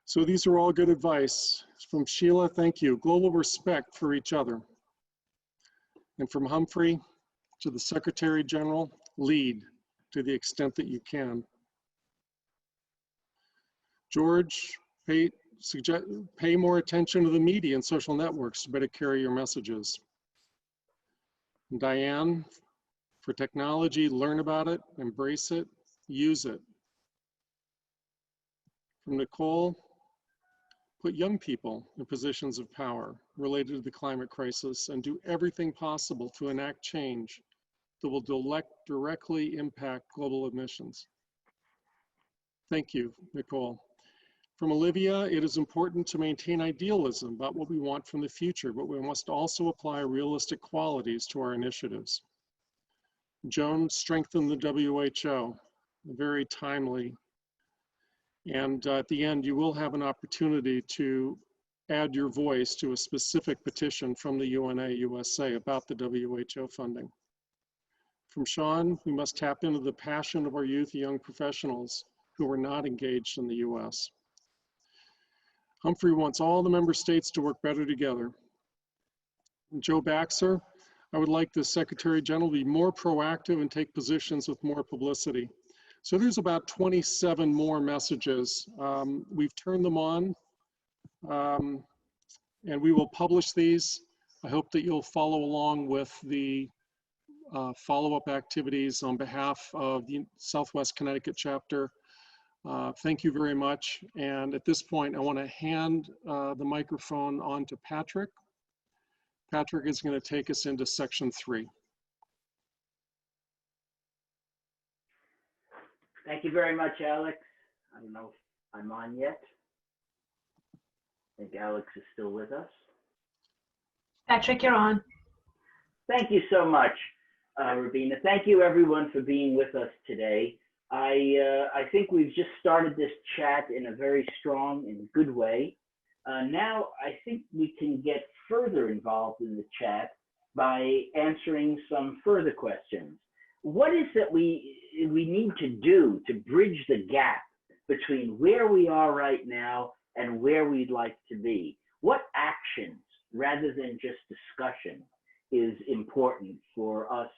So these are all good advice. From Sheila, thank you. Global respect for each other. And from Humphrey to the Secretary General, lead to the extent that you can. George, pay more attention to the media and social networks to better carry your messages. And Diane, for technology, learn about it, embrace it, use it. From Nicole, put young people in positions of power related to the climate crisis and do everything possible to enact change that will directly impact global emissions. Thank you, Nicole. From Olivia, it is important to maintain idealism about what we want from the future, but we must also apply realistic qualities to our initiatives. Joan, strengthen the WHO, very timely. And at the end, you will have an opportunity to add your voice to a specific petition from the UNA USA about the WHO funding. From Sean, we must tap into the passion of our youth and young professionals who are not engaged in the US. Humphrey wants all the member states to work better together. And Joe Baxter, I would like the Secretary General to be more proactive and take positions with more publicity. So there's about 27 more messages. We've turned them on and we will publish these. I hope that you'll follow along with the follow-up activities on behalf of the Southwest Connecticut chapter. Thank you very much. And at this point, I want to hand the microphone on to Patrick. Patrick is going to take us into section 3. Thank you very much, Alex. I don't know if I'm on yet. I think Alex is still with us. Patrick, you're on. Thank you so much. Rabina. Thank you everyone for being with us today. I think we've just started this chat in a very strong and good way. Now I think we can get further involved in the chat by answering some further questions. What is that we need to do to bridge the gap between where we are right now and where we'd like to be? What actions, rather than just discussion, is important for us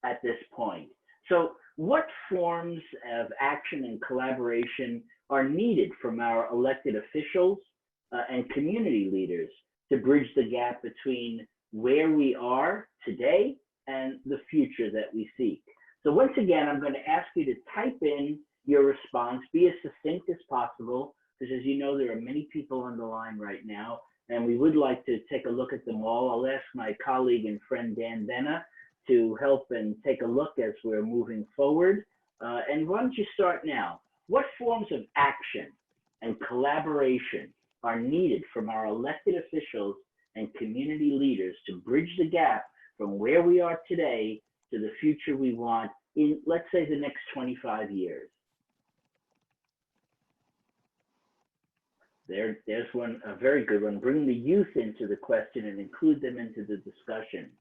at this point? So what forms of action and collaboration are needed from our elected officials and community leaders to bridge the gap between where we are today and the future that we seek? So once again, I'm going to ask you to type in your response, be as succinct as possible, because as you know, there are many people on the line right now, and we would like to take a look at them all. I'll ask my colleague and friend Dan Benna to help and take a look as we're moving forward. And why don't you start now? What forms of action and collaboration are needed from our elected officials and community leaders to bridge the gap from where we are today to the future we want in, let's say, the next 25 years? There's one, a very good one. Bring the youth into the question and include them into the discussion.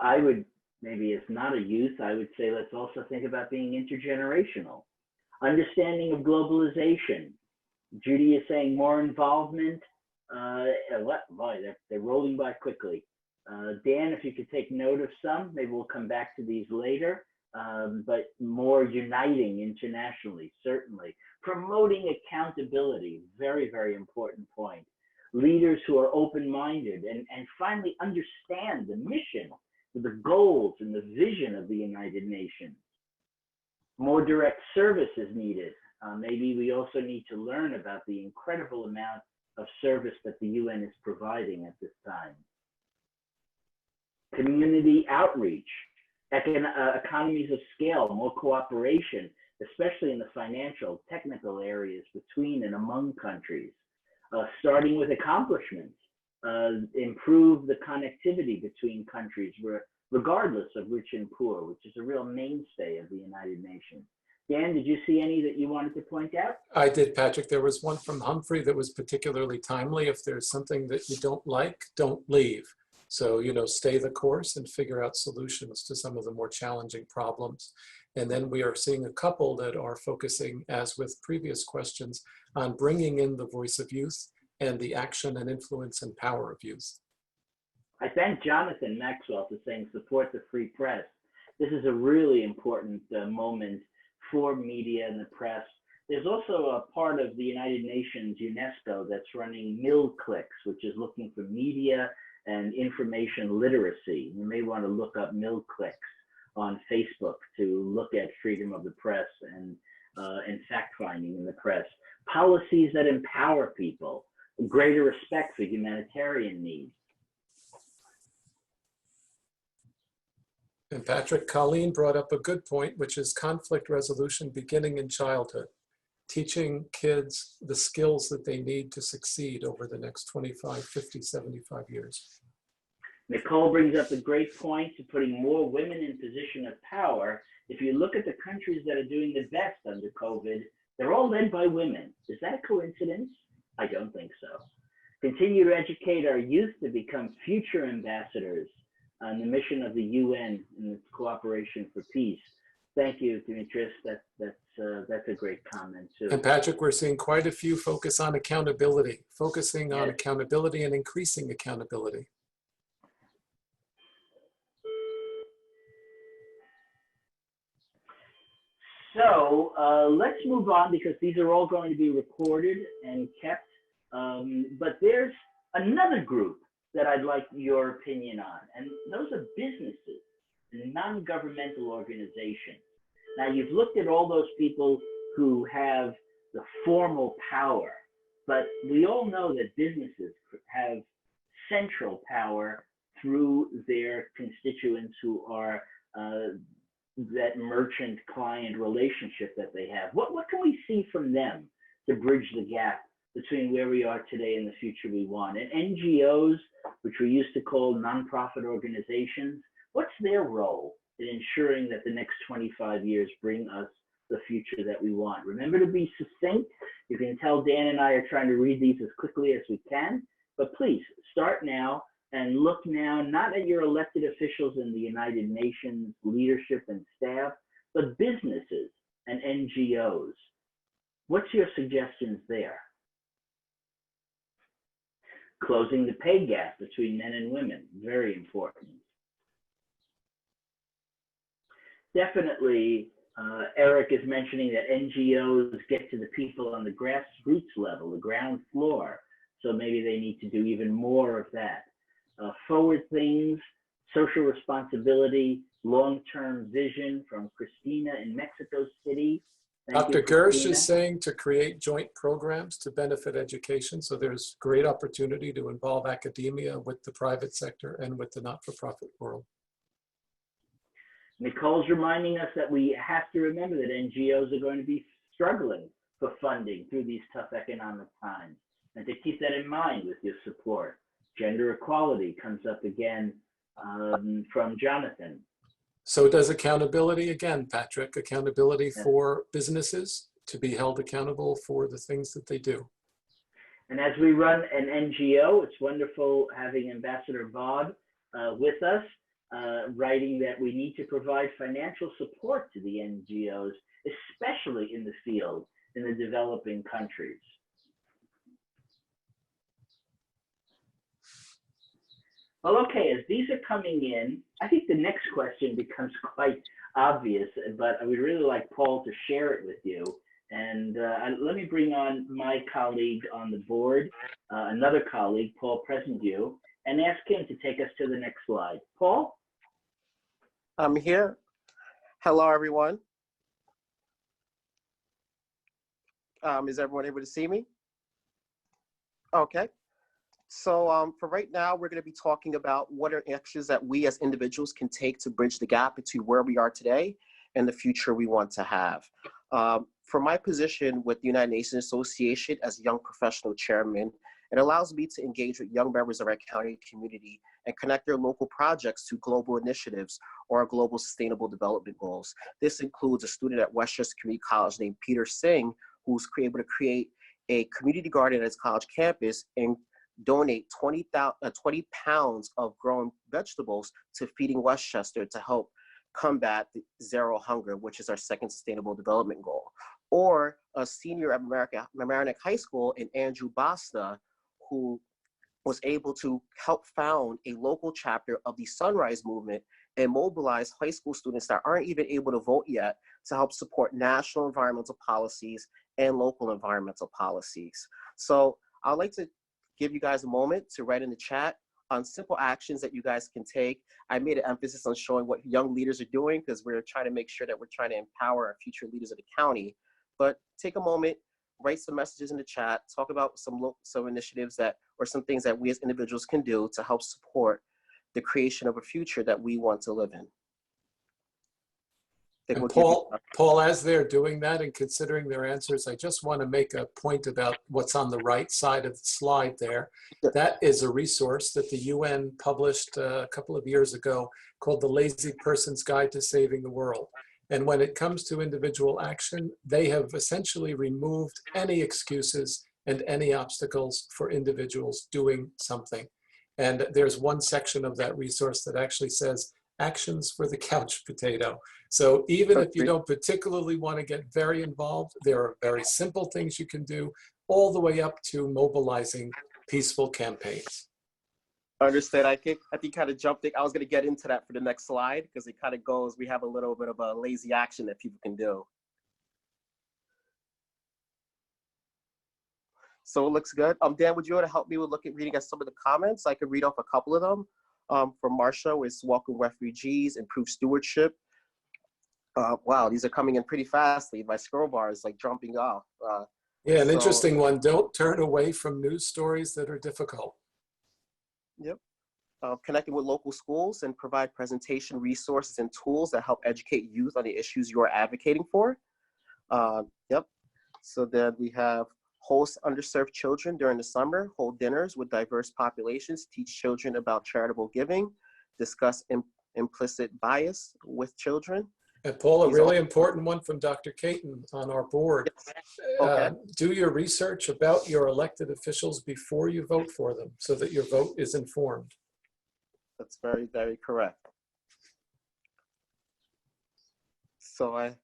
I would, maybe it's not a youth, I would say let's also think about being intergenerational. Understanding of globalization. Judy is saying more involvement. Boy, they're rolling by quickly. Dan, if you could take note of some, maybe we'll come back to these later, but more uniting internationally, certainly. Promoting accountability, very, very important point. Leaders who are open-minded and finally understand the mission, the goals and the vision of the United Nations. More direct service is needed. Maybe we also need to learn about the incredible amount of service that the UN is providing at this time. Community outreach, economies of scale, more cooperation, especially in the financial, technical areas between and among countries, starting with accomplishments, improve the connectivity between countries, regardless of rich and poor, which is a real mainstay of the United Nations. Dan, did you see any that you wanted to point out? I did, Patrick. There was one from Humphrey that was particularly timely. If there's something that you don't like, don't leave. So, you know, stay the course and figure out solutions to some of the more challenging problems. And then we are seeing a couple that are focusing, as with previous questions, on bringing in the voice of youth and the action and influence and power of youth. I thank Jonathan Maxwell for saying support the free press. This is a really important moment for media and the press. There's also a part of the United Nations, UNESCO, that's running MilClicks, which is looking for media and information literacy. You may want to look up MilClicks on Facebook to look at freedom of the press and fact-finding in the press. Policies that empower people, greater respect for humanitarian needs. And Patrick, Colleen brought up a good point, which is conflict resolution beginning in childhood, teaching kids the skills that they need to succeed over the next 25, 50, 75 years. Nicole brings up a great point to putting more women in position of power. If you look at the countries that are doing the best under COVID, they're all led by women. Is that a coincidence? I don't think so. Continue to educate our youth to become future ambassadors on the mission of the UN and its cooperation for peace. Thank you, Dimitris. That's a great comment too. And Patrick, we're seeing quite a few focus on accountability, focusing on accountability and increasing accountability. So let's move on, because these are all going to be recorded and kept. But there's another group that I'd like your opinion on, and those are businesses and non-governmental organizations. Now, you've looked at all those people who have the formal power, but we all know that businesses have central power through their constituents who are that merchant-client relationship that they have. What can we see from them to bridge the gap between where we are today and the future we want? And NGOs, which we used to call nonprofit organizations, what's their role in ensuring that the next 25 years bring us the future that we want. Remember to be succinct. You can tell Dan and I are trying to read these as quickly as we can, but please start now and look now, not at your elected officials in the United Nations leadership and staff, but businesses and NGOs. What's your suggestions there? Closing the pay gap between men and women, very important. Definitely, Eric is mentioning that NGOs get to the people on the grassroots level, the ground floor, so maybe they need to do even more of that. Forward things, social responsibility, long-term vision from Christina in Mexico City. Dr. Gersh is saying to create joint programs to benefit education. So there's great opportunity to involve academia with the private sector and with the not-for-profit world. Nicole's reminding us that we have to remember that NGOs are going to be struggling for funding through these tough economic times, and to keep that in mind with your support. Gender equality comes up again from Jonathan. So does accountability again, Patrick, accountability for businesses to be held accountable for the things that they do. And as we run an NGO, it's wonderful having Ambassador Vaughn with us, writing that we need to provide financial support to the NGOs, especially in the field, in the developing countries. Well, okay, as these are coming in, I think the next question becomes quite obvious, but I would really like Paul to share it with you. And let me bring on my colleague on the board, another colleague, Paul Presendieu, and ask him to take us to the next slide. Paul? I'm here. Hello, everyone. Is everyone able to see me? Okay. So for right now, we're going to be talking about what are actions that we as individuals can take to bridge the gap between where we are today and the future we want to have. For my position with the United Nations Association as Young Professional Chairman, it allows me to engage with young members of our county community and connect their local projects to global initiatives or our global sustainable development goals. This includes a student at Westchester Community College named Peter Singh, who's able to create a community garden at his college campus and donate 20 pounds of grown vegetables to Feeding Westchester to help combat zero hunger, which is our second sustainable development goal. Or a senior at Mamaroneck High School in Andrew Basta, who was able to help found a local chapter of the Sunrise Movement and mobilize high school students that aren't even able to vote yet to help support national environmental policies and local environmental policies. So I'd like to give you guys a moment to write in the chat on simple actions that you guys can take. I made an emphasis on showing what young leaders are doing because we're trying to make sure that we're trying to empower our future leaders of the county. But take a moment, write some messages in the chat, talk about some initiatives that, or some things that we as individuals can do to help support the creation of a future that we want to live in. And Paul, as they're doing that and considering their answers, I just want to make a point about what's on the right side of the slide there. That is a resource that the UN published a couple of years ago called The Lazy Person's Guide to Saving the World. And when it comes to individual action, they have essentially removed any excuses and any obstacles for individuals doing something. And there's one section of that resource that actually says, actions for the couch potato. So even if you don't particularly want to get very involved, there are very simple things you can do all the way up to mobilizing peaceful campaigns. Understood. I think kind of jumped it. I was going to get into that for the next slide because it kind of goes, we have a little bit of a lazy action that people can do. So it looks good. Dan, would you want to help me with reading at some of the comments? I could read off a couple of them. From Marsha, it's welcome refugees, improve stewardship. Wow, these are coming in pretty fastly. My scroll bar is like jumping off. Yeah, an interesting one. Don't turn away from news stories that are difficult. Yep. Connecting with local schools and provide presentation resources and tools that help educate youth on the issues you are advocating for. Yep. So then we have host underserved children during the summer, hold dinners with diverse populations, teach children about charitable giving, discuss implicit bias with children. And Paul, a He's really also- important one from Dr. Caton on our board. Okay. Do your research about your elected officials before you vote for them so that your vote is informed. That's very, very correct. So I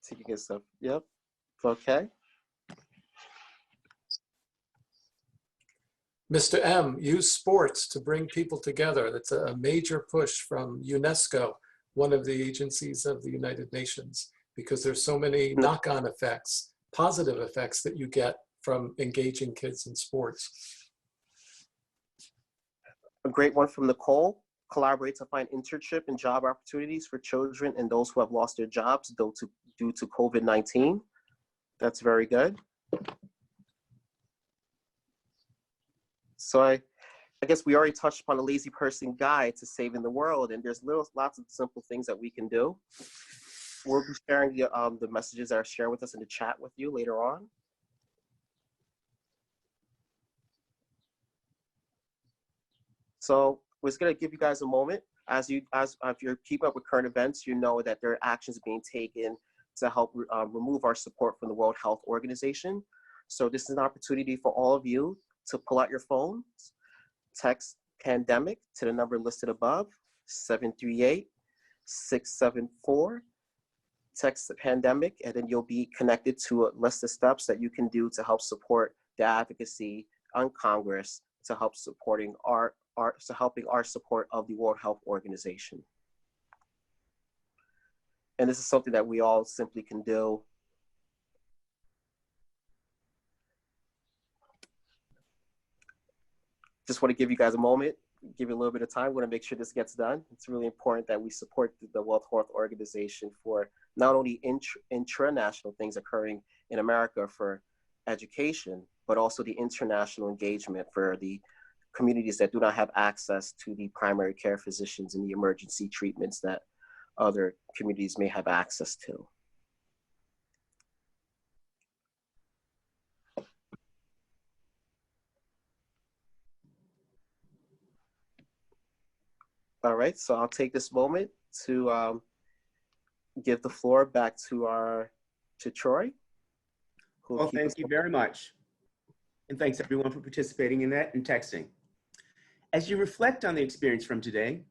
taking this up. Yep. Okay. Mr. M, use sports to bring people together. That's a major push from UNESCO, one of the agencies of the United Nations, because there's so many knock-on effects, positive effects that you get from engaging kids in sports. A great one from Nicole. Collaborate to find internship and job opportunities for children and those who have lost their jobs due to COVID-19. That's very good. So I guess we already touched upon a lazy person guide to saving the world, and there's lots of simple things that we can do. We'll be sharing the messages that are shared with us in the chat with you later on. So we're just gonna give you guys a moment. As you keep up with current events, you know that there are actions being taken to help remove our support from the World Health Organization. So this is an opportunity for all of you to pull out your phones, text pandemic to the number listed above, 738-674. Text the pandemic, and then you'll be connected to a list of steps that you can do to help support the advocacy on Congress to help supporting helping our support of the World Health Organization. And this is something that we all simply can do. Just want to give you guys a moment, give you a little bit of time. We want to make sure this gets done. It's really important that we support the World Health Organization for not only intranational things occurring in America for education, but also the international engagement for the communities that do not have access to the primary care physicians and the emergency treatments that other communities may have access to. All right, so I'll take this moment to give the floor back to Troy. Well, thank you very much. And thanks everyone for participating in that and texting. As you reflect on the experience from today,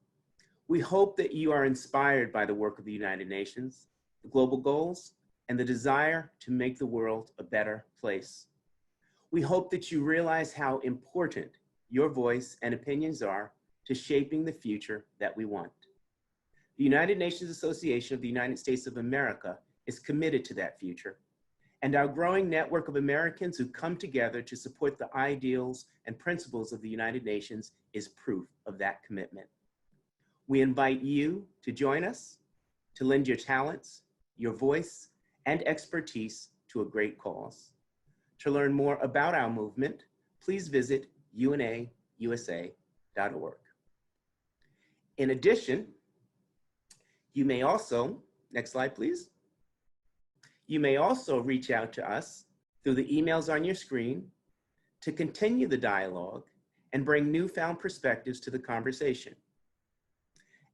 we hope that you are inspired by the work of the United Nations, the global goals, and the desire to make the world a better place. We hope that you realize how important your voice and opinions are to shaping the future that we want. The United Nations Association of the United States of America is committed to that future, and our growing network of Americans who come together to support the ideals and principles of the United Nations is proof of that commitment. We invite you to join us, to lend your talents, your voice, and expertise to a great cause. To learn more about our movement, please visit unausa.org. In addition, you may also, next slide please. You may also reach out to us through the emails on your screen to continue the dialogue and bring newfound perspectives to the conversation.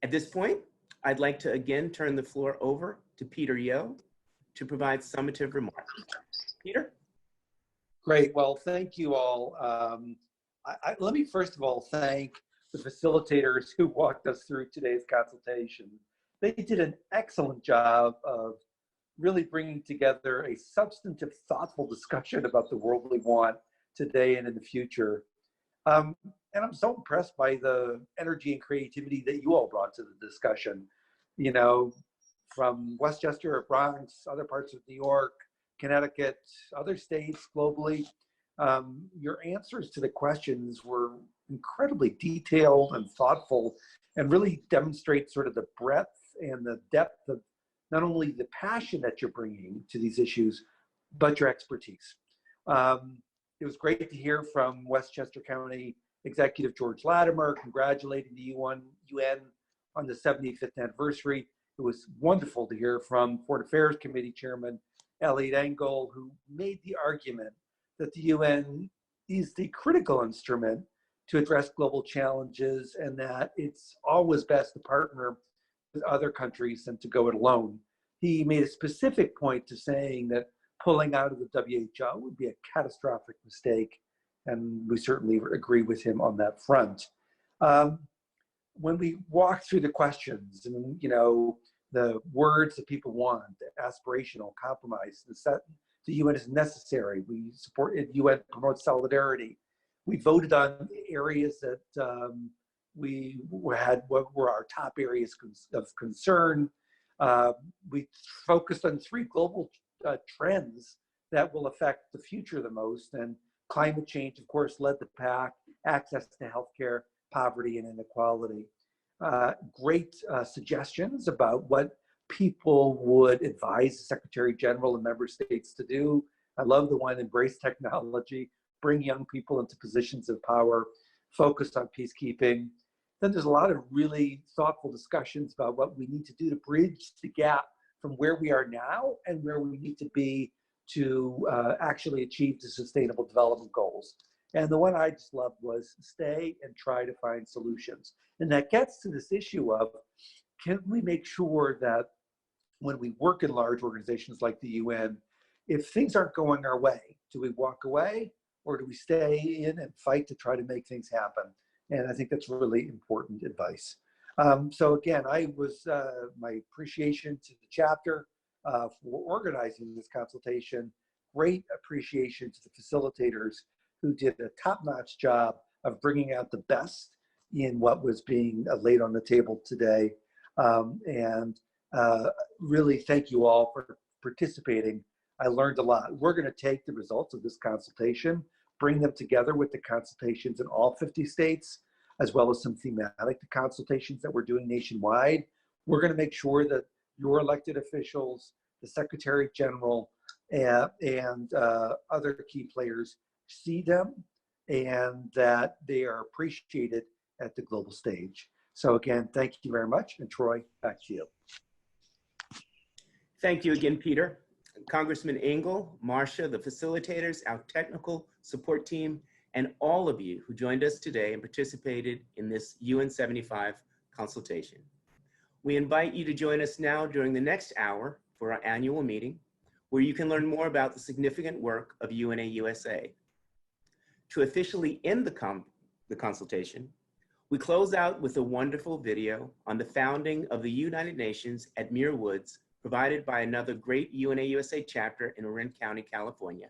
At this point, I'd like to again turn the floor over to Peter Yo to provide summative remarks. Peter? Great. Well, thank you all. Let me first of all thank the facilitators who walked us through today's consultation. They did an excellent job of really bringing together a substantive, thoughtful discussion about the world we want today and in the future. And I'm so impressed by the energy and creativity that you all brought to the discussion. You know, from Westchester or Bronx, other parts of New York, Connecticut, other states globally, your answers to the questions were incredibly detailed and thoughtful and really demonstrate sort of the breadth and the depth of not only the passion that you're bringing to these issues, but your expertise. It was great to hear from Westchester County Executive George Latimer, congratulating the UN on the 75th anniversary. It was wonderful to hear from Foreign Affairs Committee Chairman Elliot Engel, who made the argument that the UN is the critical instrument to address global challenges, and that it's always best to partner with other countries than to go it alone. He made a specific point to saying that pulling out of the WHO would be a catastrophic mistake, and we certainly agree with him on that front. When we walk through the questions, and the words that people want, aspirational, compromise, the UN is necessary. We support it. UN promotes solidarity. We voted on areas that we had what were our top areas of concern. We focused on 3 global trends that will affect the future the most, and climate change, of course, led the pack, access to healthcare, poverty, and inequality. Great suggestions about what people would advise the Secretary General and member states to do. I love the one, embrace technology, bring young people into positions of power, focus on peacekeeping. Then there's a lot of really thoughtful discussions about what we need to do to bridge the gap from where we are now and where we need to be to actually achieve the Sustainable Development Goals. And the one I just loved was stay and try to find solutions. And that gets to this issue of, can we make sure that when we work in large organizations like the UN, if things aren't going our way, do we walk away or do we stay in and fight to try to make things happen? And I think that's really important advice. So again, my appreciation to the chapter for organizing this consultation, great appreciation to the facilitators who did a top-notch job of bringing out the best in what was being laid on the table today. Really thank you all for participating. I learned a lot. We're going to take the results of this consultation, bring them together with the consultations in all 50 states, as well as some thematic consultations that we're doing nationwide. We're going to make sure that your elected officials, the Secretary General, and other key players see them and that they are appreciated at the global stage. So again, thank you very much. And Troy, back to you. Thank you again, Peter. Congressman Engel, Marcia, the facilitators, our technical support team, and all of you who joined us today and participated in this UN75 consultation. We invite you to join us now during the next hour for our annual meeting, where you can learn more about the significant work of UNA USA. To officially end the consultation, we close out with a wonderful video on the founding of the United Nations at Muir Woods, provided by another great UNA USA chapter in Marin County, California.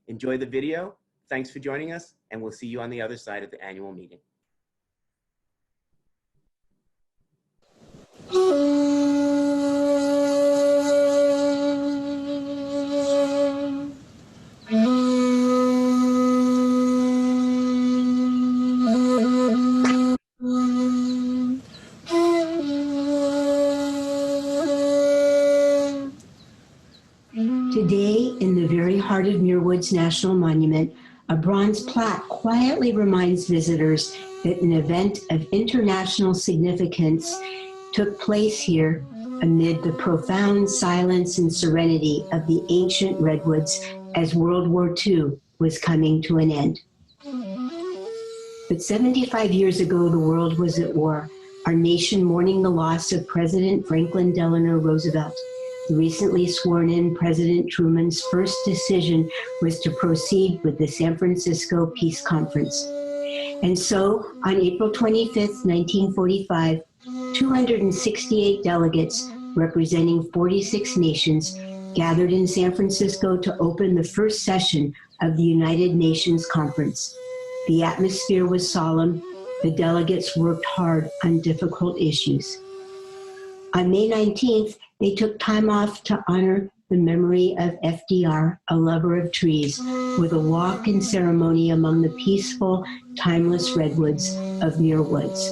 Enjoy the video. Thanks for joining us, and we'll see you on the other side of the annual meeting. Today, in the very heart of Muir Woods National Monument, a bronze plaque quietly reminds visitors that an event of international significance took place here amid the profound silence and serenity of the ancient redwoods as World War II was coming to an end. But 75 years ago, the world was at war, our nation mourning the loss of President Franklin Delano Roosevelt. The recently sworn-in President Truman's first decision was to proceed with the San Francisco Peace Conference. And so, on April 25th, 1945, 268 delegates representing 46 nations gathered in San Francisco to open the first session of the United Nations Conference. The atmosphere was solemn. The delegates worked hard on difficult issues. On May 19th, they took time off to honor the memory of FDR, a lover of trees, with a walk and ceremony among the peaceful, timeless redwoods of Muir Woods.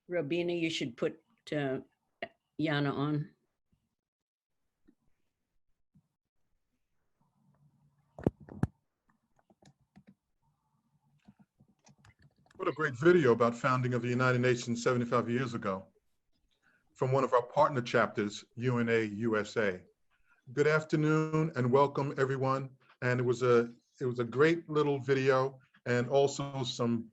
Robina, you should put Jana on. What a great video about founding of the United Nations 75 years ago from one of our partner chapters, UNA USA. Good afternoon and welcome everyone. And it was a great little video and also some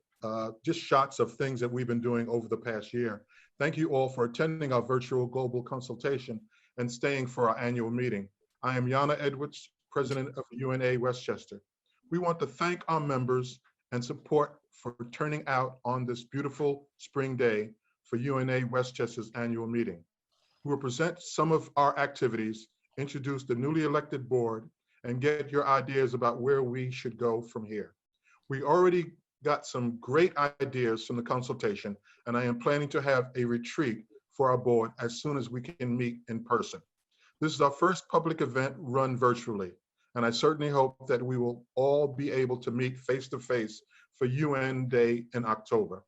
just shots of things that we've been doing over the past year. Thank you all for attending our virtual global consultation and staying for our annual meeting. I am Jana Edwards, President of UNA Westchester. We want to thank our members and support for turning out on this beautiful spring day for UNA Westchester's annual meeting. We will present some of our activities, introduce the newly elected board, and get your ideas about where we should go from here. We already got some great ideas from the consultation, and I am planning to have a retreat for our board as soon as we can meet in person. This is our first public event run virtually, and I certainly hope that we will all be able to meet face-to-face for UN Day in October.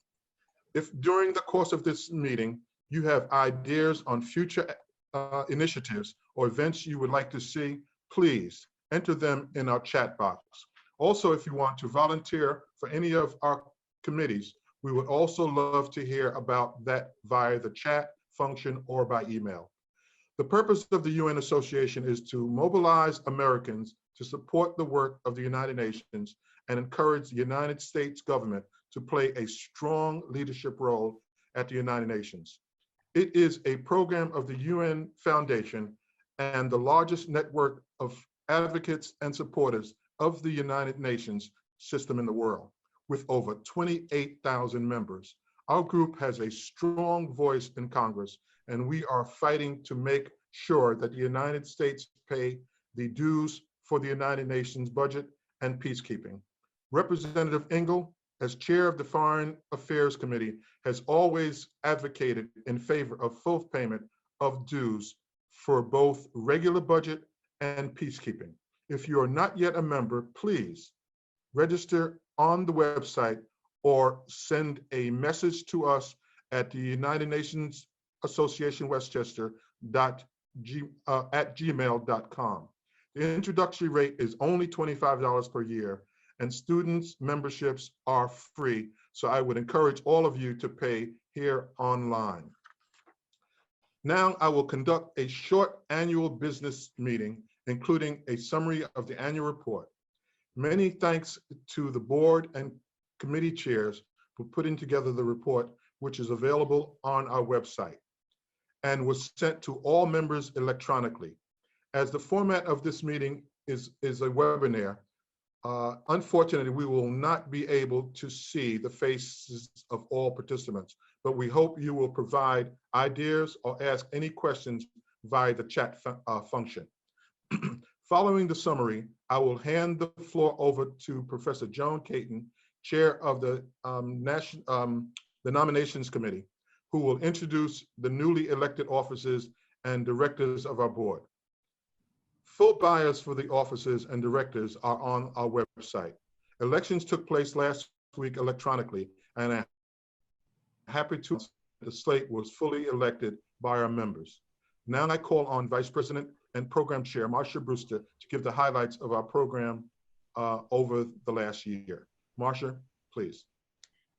If during the course of this meeting, you have ideas on future initiatives or events you would like to see, please enter them in our chat box. Also, if you want to volunteer for any of our committees, we would also love to hear about that via the chat function or by email. The purpose of the UN Association is to mobilize Americans to support the work of the United Nations and encourage the United States government to play a strong leadership role at the United Nations. It is a program of the UN Foundation and the largest network of advocates and supporters of the United Nations system in the world, with over 28,000 members. Our group has a strong voice in Congress, and we are fighting to make sure that the United States pay the dues for the United Nations budget and peacekeeping. Representative Engel, as chair of the Foreign Affairs Committee, has always advocated in favor of full payment of dues for both regular budget and peacekeeping. If you are not yet a member, please register on the website or send a message to us at the United Nations Association Westchester at gmail.com. The introductory rate is only $25 per year, and students' memberships are free. So I would encourage all of you to pay here online. Now I will conduct a short annual business meeting, including a summary of the annual report. Many thanks to the board and committee chairs for putting together the report, which is available on our website and was sent to all members electronically. As the format of this meeting is a webinar, unfortunately, we will not be able to see the faces of all participants, but we hope you will provide ideas or ask any questions via the chat function. Following the summary, I will hand the floor over to Professor Joan Caton, chair of the Nominations Committee, who will introduce the newly elected officers and directors of our board. Full bios for the officers and directors are on our website. Elections took place last week electronically, and I'm happy to announce the slate was fully elected by our members. Now I call on Vice President and Program Chair Marcia Brewster to give the highlights of our program over the last year. Marcia, please.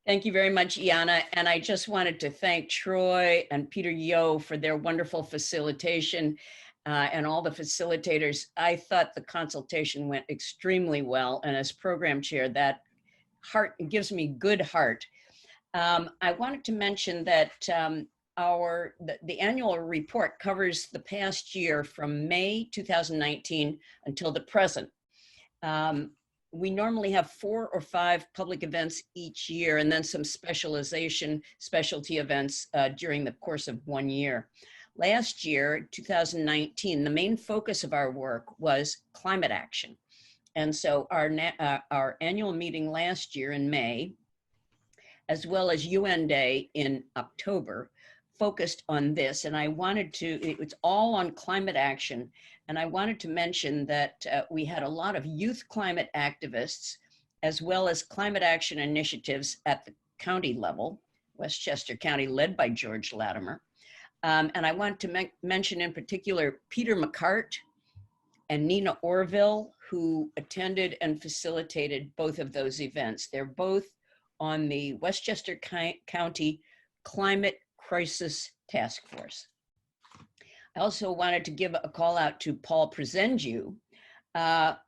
Thank you very much, Jana. And I just wanted to thank Troy and Peter Yo for their wonderful facilitation and all the facilitators. I thought the consultation went extremely well. And as program chair, that gives me good heart. I wanted to mention that the annual report covers the past year from May 2019 until the present. We normally have 4 or 5 public events each year and then some specialty events during the course of 1 year. Last year, 2019, the main focus of our work was climate action. And so our annual meeting last year in May, as well as UN Day in October, focused on this. And it's all on climate action. And I wanted to mention that we had a lot of youth climate activists, as well as climate action initiatives at the county level, Westchester County, led by George Latimer. And I want to mention in particular Peter McCart and Nina Orville, who attended and facilitated both of those events. They're both on the Westchester County Climate Crisis Task Force. I also wanted to give a call out to Paul Presendiu,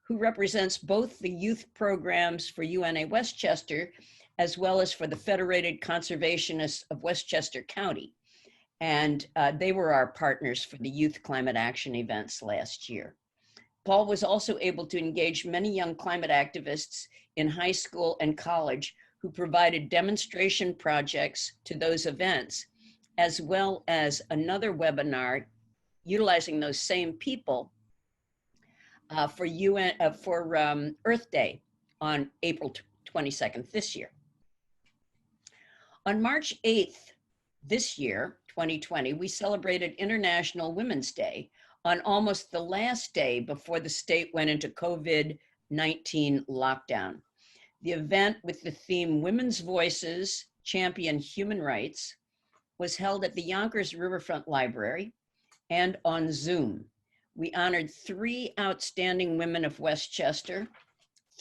who represents both the youth programs for UNA Westchester, as well as for the Federated Conservationists of Westchester County. And they were our partners for the Youth Climate Action events last year. Paul was also able to engage many young climate activists in high school and college who provided demonstration projects to those events, as well as another webinar utilizing those same people for Earth Day on April 22nd this year. On March 8th this year, 2020, we celebrated International Women's Day on almost the last day before the state went into COVID-19 lockdown. The event with the theme Women's Voices Champion Human Rights was held at the Yonkers Riverfront Library and on Zoom. We honored 3 outstanding women of Westchester,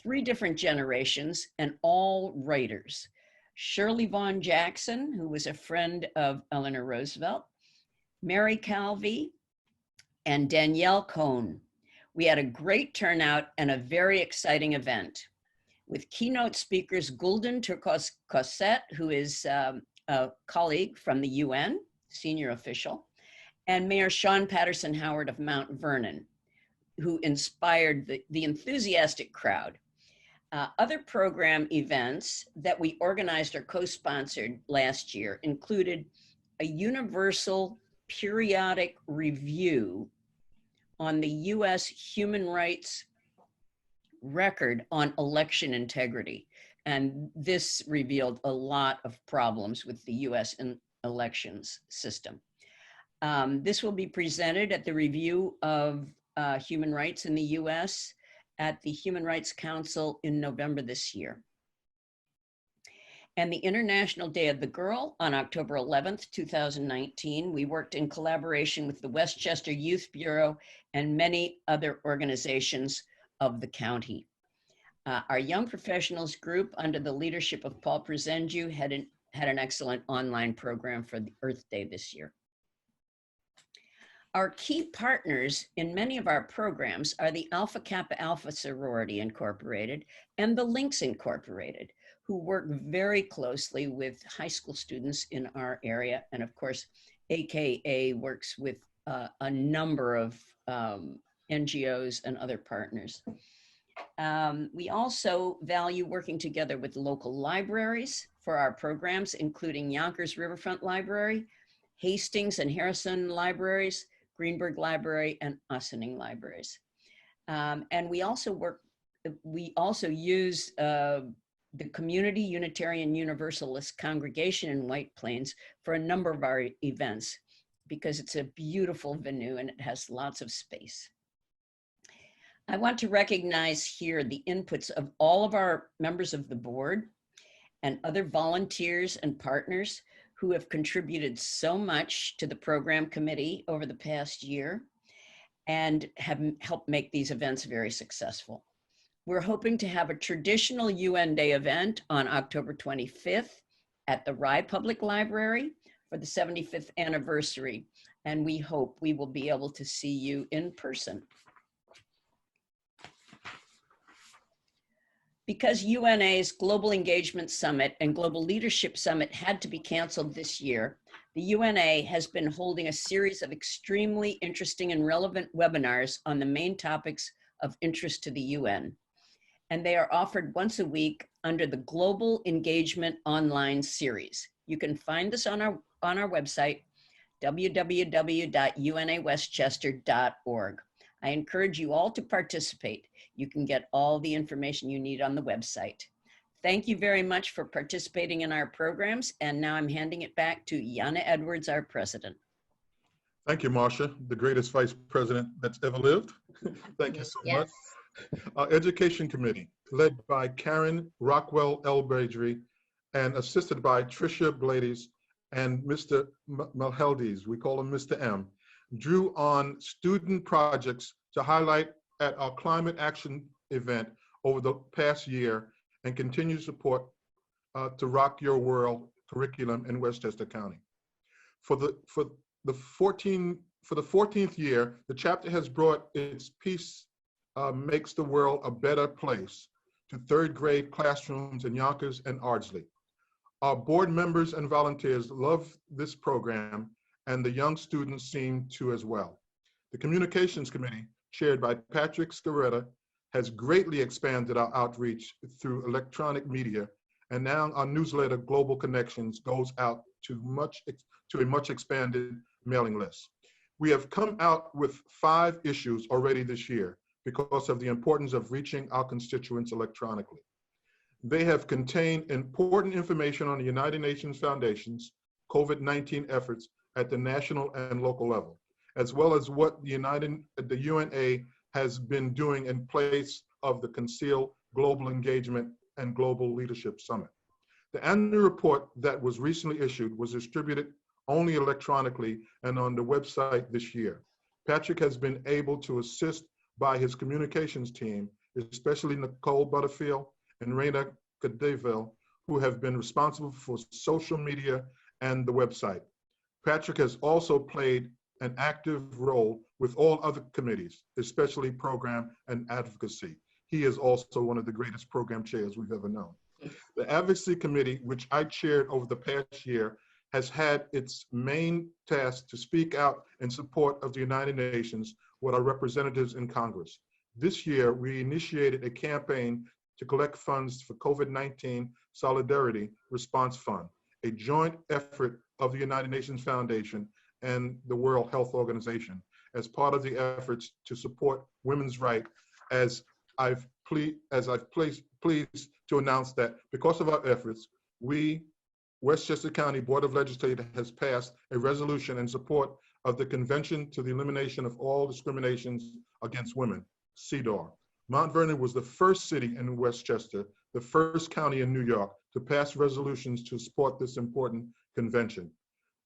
3 different generations, and all writers. Shirley Vaughn Jackson, who was a friend of Eleanor Roosevelt, Mary Calvi, and Danielle Cohn. We had a great turnout and a very exciting event with keynote speakers Gulden Turkos-Cosset, who is a colleague from the UN, senior official, and Mayor Sean Patterson Howard of Mount Vernon, who inspired the enthusiastic crowd. Other program events that we organized or co-sponsored last year included a universal periodic review on the US human rights record on election integrity. And this revealed a lot of problems with the US elections system. This will be presented at the review of human rights in the US at the Human Rights Council in November this year. And the International Day of the Girl on October 11th, 2019, we worked in collaboration with the Westchester Youth Bureau and many other organizations of the county. Our young professionals group under the leadership of Paul Presendiu had an excellent online program for the Earth Day this year. Our key partners in many of our programs are the Alpha Kappa Alpha Sorority Incorporated and the Links Incorporated, who work very closely with high school students in our area. And of course, AKA works with a number of NGOs and other partners. We also value working together with local libraries for our programs, including Yonkers Riverfront Library, Hastings and Harrison Libraries, Greenberg Library, and Ossining Libraries. And we also use the Community Unitarian Universalist Congregation in White Plains for a number of our events because it's a beautiful venue and it has lots of space. I want to recognize here the inputs of all of our members of the board and other volunteers and partners who have contributed so much to the program committee over the past year and have helped make these events very successful. We're hoping to have a traditional UN Day event on October 25th at the Rye Public Library for the 75th anniversary, and we hope we will be able to see you in person. Because UNA's Global Engagement Summit and Global Leadership Summit had to be canceled this year, the UNA has been holding a series of extremely interesting and relevant webinars on the main topics of interest to the UN. And they are offered once a week under the Global Engagement Online series. You can find this on our website, www.unawestchester.org. I encourage you all to participate. You can get all the information you need on the website. Thank you very much for participating in our programs. And now I'm handing it back to Jana Edwards, our president. Thank you, Marcia, the greatest vice president that's ever lived. Thank you so much. Our Education Committee, led by Karen Rockwell Elbradry and assisted by Tricia Blades and Mr. Malheldes, we call him Mr. M, drew on student projects to highlight at our climate action event over the past year and continue support to Rock Your World curriculum in Westchester County. For the 14th year, the chapter has brought its Peace Makes the World a Better Place to third grade classrooms in Yonkers and Ardsley. Our board members and volunteers love this program, and the young students seem to as well. The Communications Committee, chaired by Patrick Scaretta, has greatly expanded our outreach through electronic media, and now our newsletter, Global Connections, goes out to a much expanded mailing list. We have come out with 5 issues already this year because of the importance of reaching our constituents electronically. They have contained important information on the United Nations Foundation's COVID-19 efforts at the national and local level, as well as what the UNA has been doing in place of the Conceal Global Engagement and Global Leadership Summit. The annual report that was recently issued was distributed only electronically and on the website this year. Patrick has been able to assist by his communications team, especially Nicole Butterfield and Raina Cadeville, who have been responsible for social media and the website. Patrick has also played an active role with all other committees, especially program and advocacy. He is also one of the greatest program chairs we've ever known. The Advocacy Committee, which I chaired over the past year, has had its main task to speak out in support of the United Nations with our representatives in Congress. This year, we initiated a campaign to collect funds for COVID-19 Solidarity Response Fund, a joint effort of the United Nations Foundation and the World Health Organization as part of the efforts to support women's rights, as I've pleased to announce that because of our efforts, we, Westchester County Board of Legislators, has passed a resolution in support of the Convention to the Elimination of All Discriminations Against Women, CEDAW. Mount Vernon was the first city in Westchester, the first county in New York, to pass resolutions to support this important convention.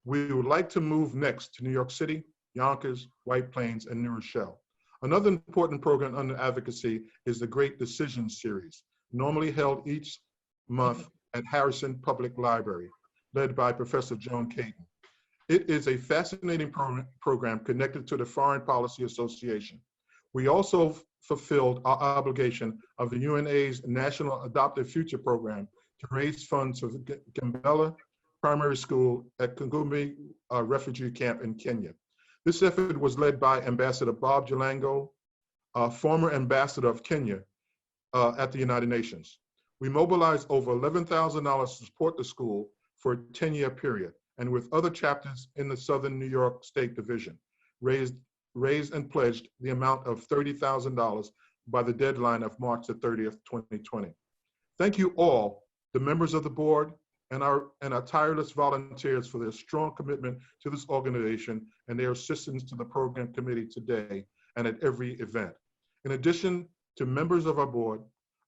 We would like to move next to New York City, Yonkers, White Plains, and New Rochelle. Another important program under advocacy is the Great Decisions Series, normally held each month at Harrison Public Library, led by Professor Joan Caton. It is a fascinating program connected to the Foreign Policy Association. We also fulfilled our obligation of the UNA's National Adoptive Future Program to raise funds for the Gambela Primary School at Kungumi Refugee Camp in Kenya. This effort was led by Ambassador Bob Jalango, former ambassador of Kenya at the United Nations. We mobilized over $11,000 to support the school for a 10-year period, and with other chapters in the Southern New York State Division, raised and pledged the amount of $30,000 by the deadline of March the 30th, 2020. Thank you all, the members of the board and our tireless volunteers, for their strong commitment to this organization and their assistance to the program committee today and at every event. In addition to members of our board,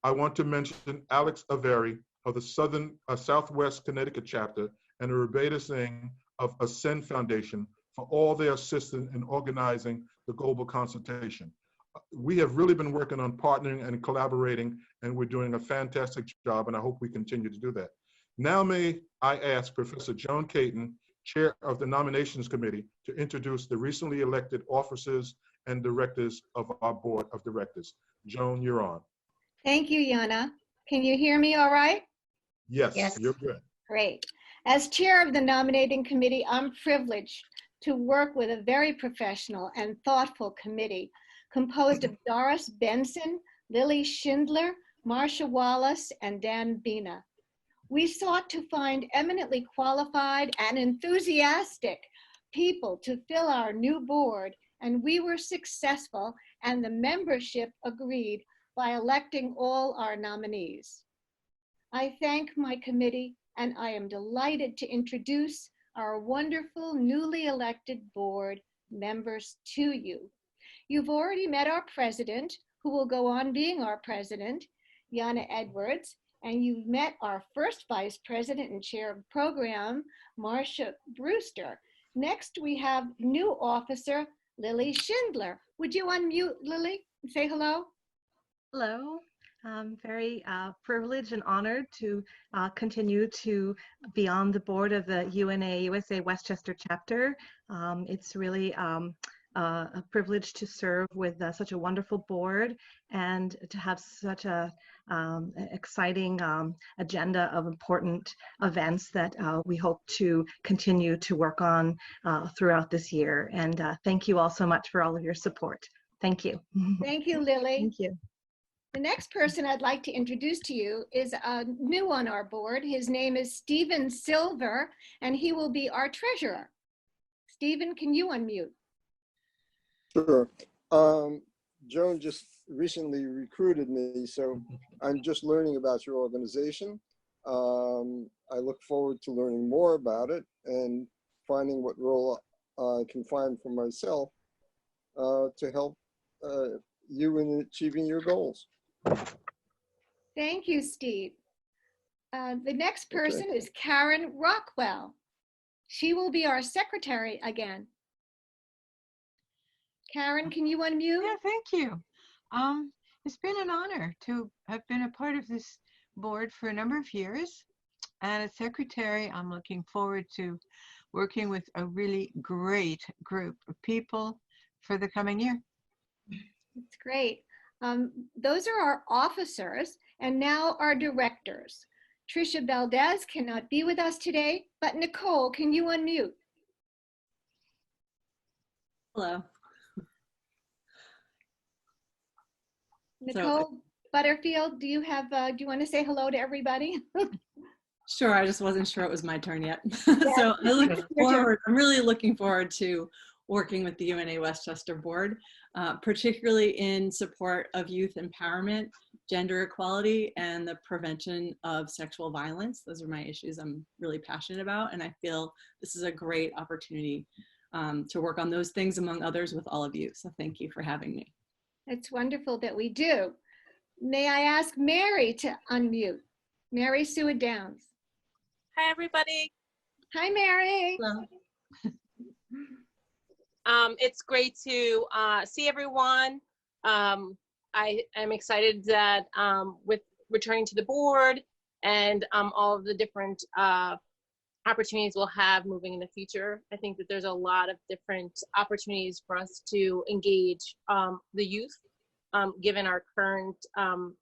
I want to mention Alex Avery of the Southwest Connecticut chapter and Rebecca Singh of Ascend Foundation for all their assistance in organizing the global consultation. We have really been working on partnering and collaborating, and we're doing a fantastic job, and I hope we continue to do that. Now may I ask Professor Joan Caton, Chair of the Nominations Committee, to introduce the recently elected officers and directors of our Board of Directors. Joan, you're on. Thank you, Yana. Can you hear me all right? Yes, you're good. Great. As chair of the nominating committee, I'm privileged to work with a very professional and thoughtful committee composed of Doris Benson, Lily Schindler, Marcia Wallace, and Dan Bina. We sought to find eminently qualified and enthusiastic people to fill our new board, and we were successful, and the membership agreed by electing all our nominees. I thank my committee, and I am delighted to introduce our wonderful newly elected board members to you. You've already met our president, who will go on being our president, Yana Edwards, and you've met our first Vice President and Chair of the Program, Marcia Brewster. Next, we have new officer, Lily Schindler. Would you unmute, Lily, and say hello? Hello. I'm very privileged and honored to continue to be on the board of the UNA USA Westchester chapter. It's really a privilege to serve with such a wonderful board and to have such a exciting agenda of important events that we hope to continue to work on throughout this year. And thank you all so much for all of your support. Thank you. Thank you, Lily. Thank you. The next person I'd like to introduce to you is new on our board. His name is Stephen Silver, and he will be our treasurer. Stephen, can you unmute? Sure. Joan just recently recruited me, so I'm just learning about your organization. I look forward to learning more about it and finding what role I can find for myself to help you in achieving your goals. Thank you, Steve. The next person is Karen Rockwell. She will be our secretary again. Karen, can you unmute? Yeah, thank you. It's been an honor to have been a part of this board for a number of years. And as secretary, I'm looking forward to working with a really great group of people for the coming year. That's great. Those are our officers, and now our directors. Tricia Valdez cannot be with us today, but Nicole, can you unmute? Hello. Nicole Butterfield, do you want to say hello to everybody? Sure, I just wasn't sure it was my turn yet. Yeah. So I look forward, I'm really looking forward to working with the UNA Westchester board, particularly in support of youth empowerment, gender equality, and the prevention of sexual violence. Those are my issues I'm really passionate about, and I feel this is a great opportunity to work on those things among others with all of you. So thank you for having me. It's wonderful that we do. May I ask Mary to unmute? Mary Sue Downs. Hi, everybody. Hi, Mary. Hello. It's great to see everyone. I am excited that with returning to the board and all of the different opportunities we'll have moving in the future. I think that there's a lot of different opportunities for us to engage the youth, given our current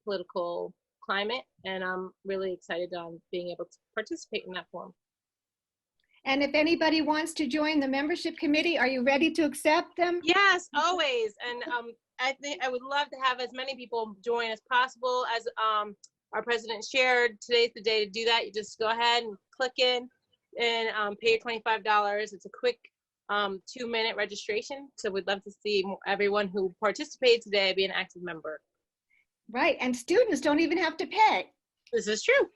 political climate, and I'm really excited on being able to participate in that forum. And if anybody wants to join the membership committee, are you ready to accept them? Yes, always. And I think I would love to have as many people join as possible. As our president shared, today's the day to do that. You just go ahead and click in and pay your $25. It's a quick 2-minute registration. So we'd love to see everyone who participated today be an active member. Right, and students don't even have to pay. This is true.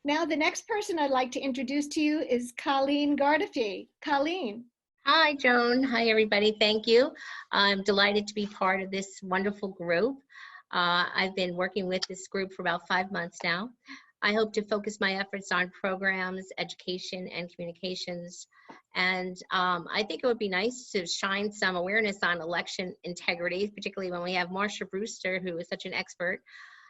Now the next person I'd like to introduce to you is Colleen Gardefee. Colleen. Hi, Joan. Hi, everybody. Thank you. I'm delighted to be part of this wonderful group. I've been working with this group for about 5 months now. I hope to focus my efforts on programs, education, and communications. And I think it would be nice to shine some awareness on election integrity, particularly when we have Marcia Brewster, who is such an expert.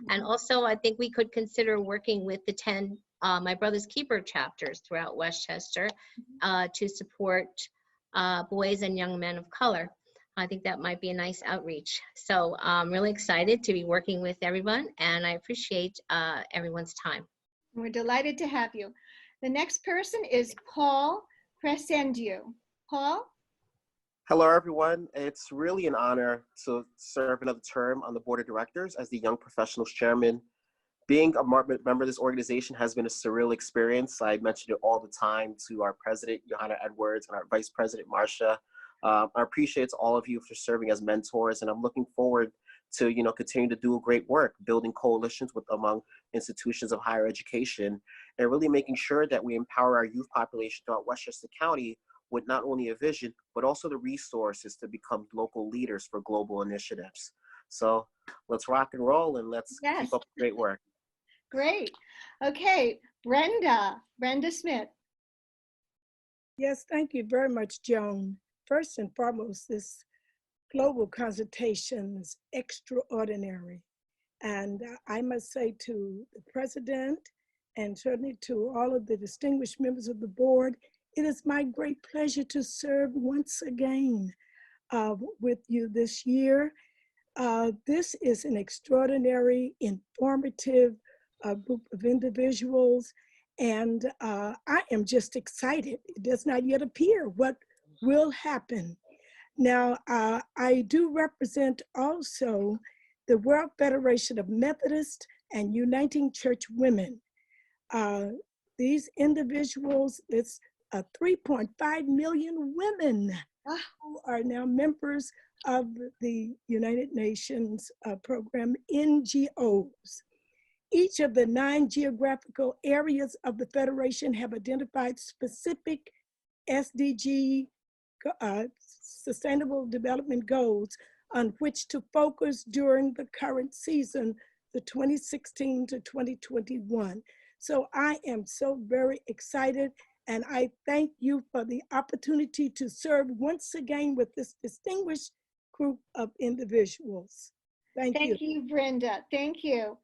And also, I think we could consider working with the 10 My Brother's Keeper chapters throughout Westchester to support boys and young men of color. I think that might be a nice outreach. So I'm really excited to be working with everyone, and I appreciate everyone's time. We're delighted to have you. The next person is Paul Crescendio. Paul? Hello, everyone. It's really an honor to serve another term on the board of directors as the Young Professionals Chairman. Being a member of this organization has been a surreal experience. I mention it all the time to our president, Johanna Edwards, and our vice president, Marcia. I appreciate all of you for serving as mentors, and I'm looking forward to continue to do great work, building coalitions among institutions of higher education, and really making sure that we empower our youth population throughout Westchester County with not only a vision, but also the resources to become local leaders for global initiatives. So let's rock and roll, and let's keep up the great work. Great. Okay, Brenda Smith. Yes, thank you very much, Joan. First and foremost, this global consultation is extraordinary. And I must say to the president and certainly to all of the distinguished members of the board, it is my great pleasure to serve once again with you this year. This is an extraordinary, informative group of individuals, and I am just excited. It does not yet appear what will happen. Now, I do represent also the World Federation of Methodist and Uniting Church Women. These individuals, it's 3.5 million women who are now members of the United Nations program NGOs. Each of the 9 geographical areas of the Federation have identified specific SDG Sustainable Development Goals on which to focus during the current season, the 2016 to 2021. So I am so very excited, and I thank you for the opportunity to serve once again with this distinguished group of individuals. Thank you. Thank you, Brenda. Thank you.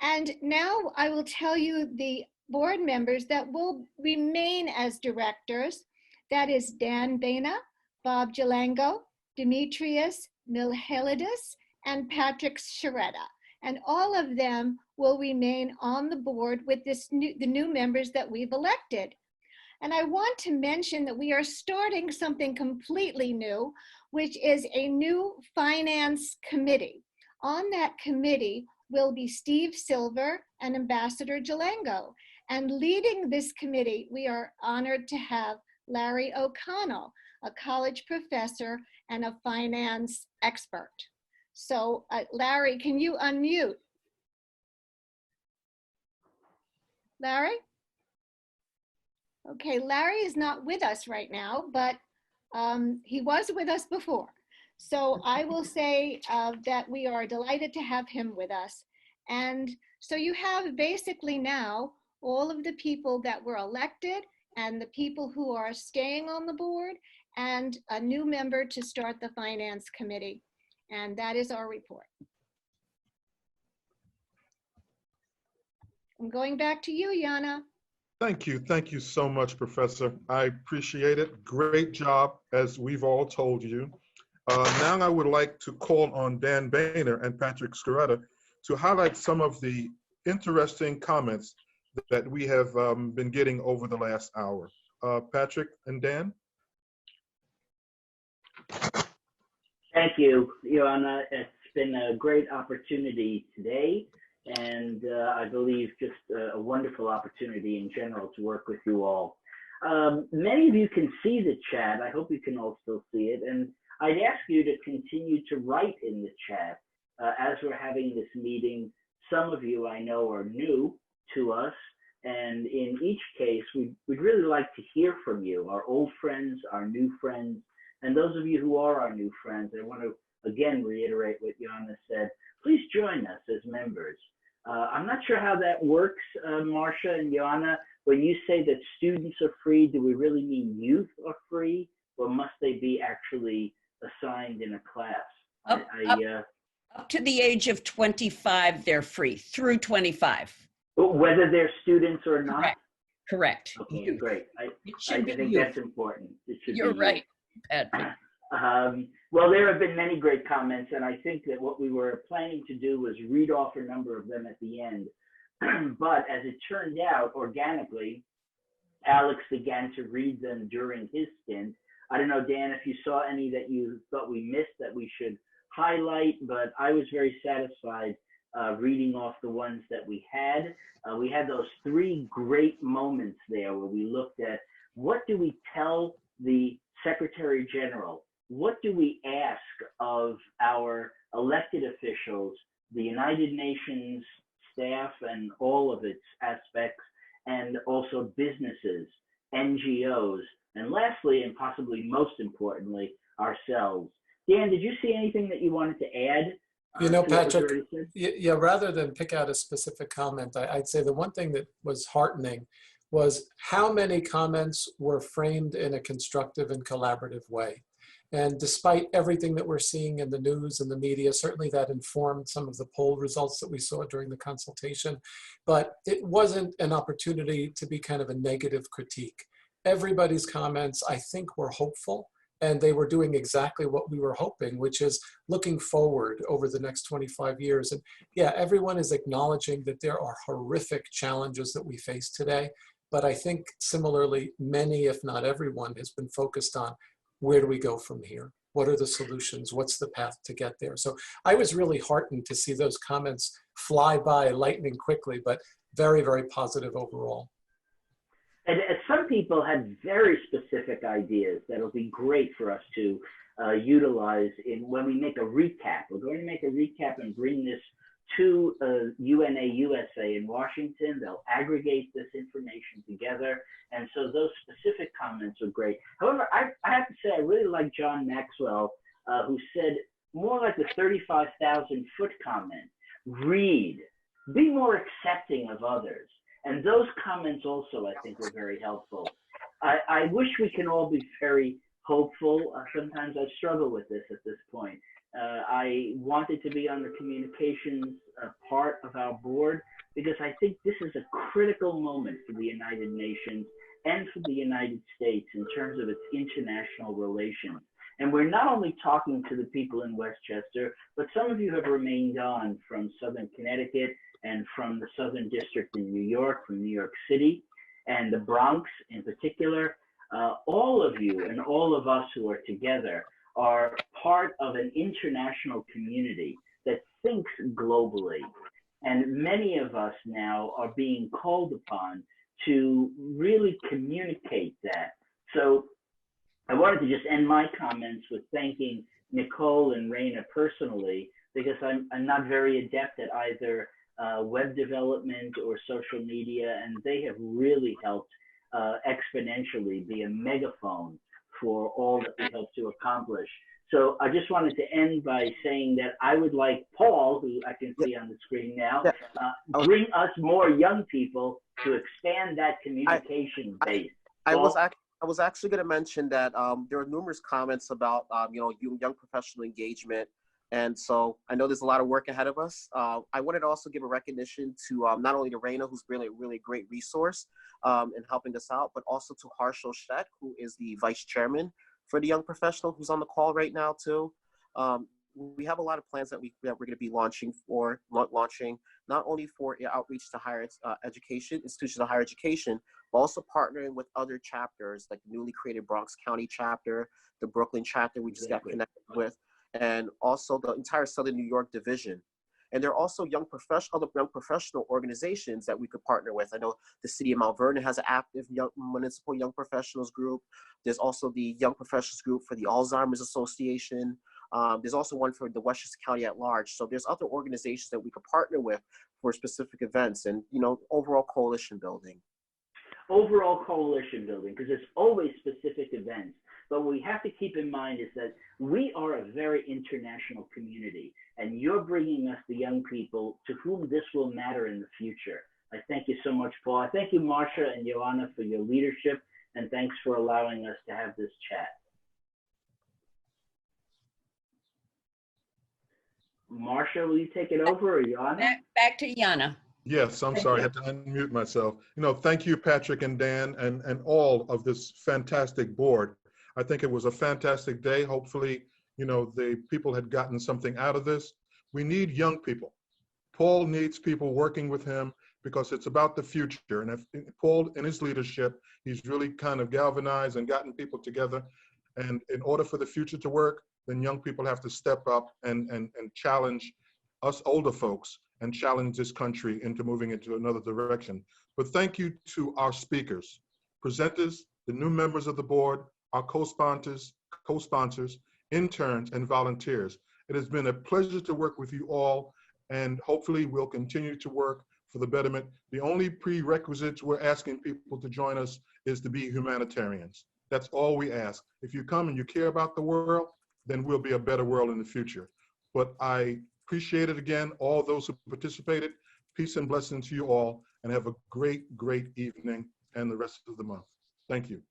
And now I will tell you the board members that will remain as directors. That is Dan Bena, Bob Jalango, Demetrius Milhelidis, and Patrick Sharetta. And all of them will remain on the board with the new members that we've elected. And I want to mention that we are starting something completely new, which is a new finance committee. On that committee will be Steve Silver and Ambassador Jalango. And leading this committee, we are honored to have Larry O'Connell, a college professor and a finance expert. So Larry, can you unmute? Larry? Okay, Larry is not with us right now, but he was with us before. So I will say that we are delighted to have him with us. And so you have basically now all of the people that were elected and the people who are staying on the board and a new member to start the finance committee. And that is our report. I'm going back to you, Yana. Thank you. Thank you so much, Professor. I appreciate it. Great job, as we've all told you. Now I would like to call on Dan Boehner and Patrick Scaretta to highlight some of the interesting comments that we have been getting over the last hour. Patrick and Dan? Thank you, Joanna. It's been a great opportunity today, and I believe just a wonderful opportunity in general to work with you all. Many of you can see the chat. I hope you can all still see it. And I'd ask you to continue to write in the chat as we're having this meeting. Some of you I know are new to us, and in each case, we'd really like to hear from you, our old friends, our new friends, and those of you who are our new friends. I want to again reiterate what Yana said. Please join us as members. I'm not sure how that works, Marcia and Yana. When you say that students are free, do we really mean youth are free, or must they be actually assigned in a class? Up to the age of 25, they're free, through 25. Whether they're students or not? Correct. Okay, great. I think youth. that's important. It should You're be right, Patrick. Well, there have been many great comments, and I think that what we were planning to do was read off a number of them at the end. But as it turned out, organically, Alex began to read them during his stint. I don't know, Dan, if you saw any that you thought we missed that we should highlight, but I was very satisfied reading off the ones that we had. We had those 3 great moments there where we looked at what do we tell the Secretary General? What do we ask of our elected officials, the United Nations staff and all of its aspects, and also businesses, NGOs, and lastly, and possibly most importantly, ourselves? Dan, did you see anything that you wanted to add You know, to what was Patrick, already said? yeah, rather than pick out a specific comment, I'd say the one thing that was heartening was how many comments were framed in a constructive and collaborative way. And despite everything that we're seeing in the news and the media, certainly that informed some of the poll results that we saw during the consultation, but it wasn't an opportunity to be kind of a negative critique. Everybody's comments, I think, were hopeful. And they were doing exactly what we were hoping, which is looking forward over the next 25 years. And yeah, everyone is acknowledging that there are horrific challenges that we face today. But I think similarly, many, if not everyone, has been focused on where do we go from here? What are the solutions? What's the path to get there? So I was really heartened to see those comments fly by lightning quickly, but very, very positive overall. And some people had very specific ideas that'll be great for us to utilize in when we make a recap. We're going to make a recap and bring this to UNA USA in Washington. They'll aggregate this information together. And so those specific comments are great. However, I have to say, I really like John Maxwell, who said more like the 35,000 foot comment, read, be more accepting of others. And those comments also, I think, were very helpful. I wish we can all be very hopeful. Sometimes I struggle with this at this point. I wanted to be on the communications part of our board because I think this is a critical moment for the United Nations and for the United States in terms of its international relations. And we're not only talking to the people in Westchester, but some of you have remained on from Southern Connecticut and from the Southern District in New York, from New York City, and the Bronx in particular. All of you and all of us who are together are part of an international community that thinks globally. And many of us now are being called upon to really communicate that. So I wanted to just end my comments with thanking Nicole and Raina personally, because I'm not very adept at either web development or social media, and they have really helped exponentially be a megaphone for all that we hope to accomplish. So I just wanted to end by saying that I would like Paul, who I can see on the screen now, bring us more young people to expand that communication base. I was actually going to mention that there are numerous comments about young professional engagement. And so I know there's a lot of work ahead of us. I wanted to also give a recognition to not only to Raina, who's really a great resource in helping us out, but also to Harshil Shet, who is the vice chairman for the young professional, who's on the call right now too. We have a lot of plans that we're going to be launching not only for outreach to higher education, institutions of higher education, but also partnering with other chapters like the newly created Bronx County chapter, the Brooklyn chapter we just got connected with, and also the entire Southern New York division. And there are also other young professional organizations that we could partner with. I know the city of Mount Vernon has an active municipal young professionals group. There's also the young professionals group for the Alzheimer's Association. There's also one for the Westchester County at large. So there's other organizations that we could partner with for specific events and, overall coalition building. Overall coalition building, because there's always specific events. But what we have to keep in mind is that we are a very international community, and you're bringing us the young people to whom this will matter in the future. I thank you so much, Paul. I thank you, Marcia and Joanna, for your leadership, and thanks for allowing us to have this chat. Marcia, will you take it over, or Joanna? Back to Jana. Yes, I'm sorry, I had to unmute myself. Thank you, Patrick and Dan, and all of this fantastic board. I think it was a fantastic day. Hopefully, the people had gotten something out of this. We need young people. Paul needs people working with him because it's about the future. And if Paul, in his leadership, he's really kind of galvanized and gotten people together. And in order for the future to work, then young people have to step up and challenge us older folks and challenge this country into moving into another direction. But thank you to our speakers, presenters, the new members of the board, our co-sponsors, interns, and volunteers. It has been a pleasure to work with you all, and hopefully we'll continue to work for the betterment. The only prerequisites we're asking people to join us is to be humanitarians. That's all we ask. If you come and you care about the world, then we'll be a better world in the future. But I Appreciate it again, all those who participated. Peace and blessings to you all, and have a great, great evening and the rest of the month. Thank you.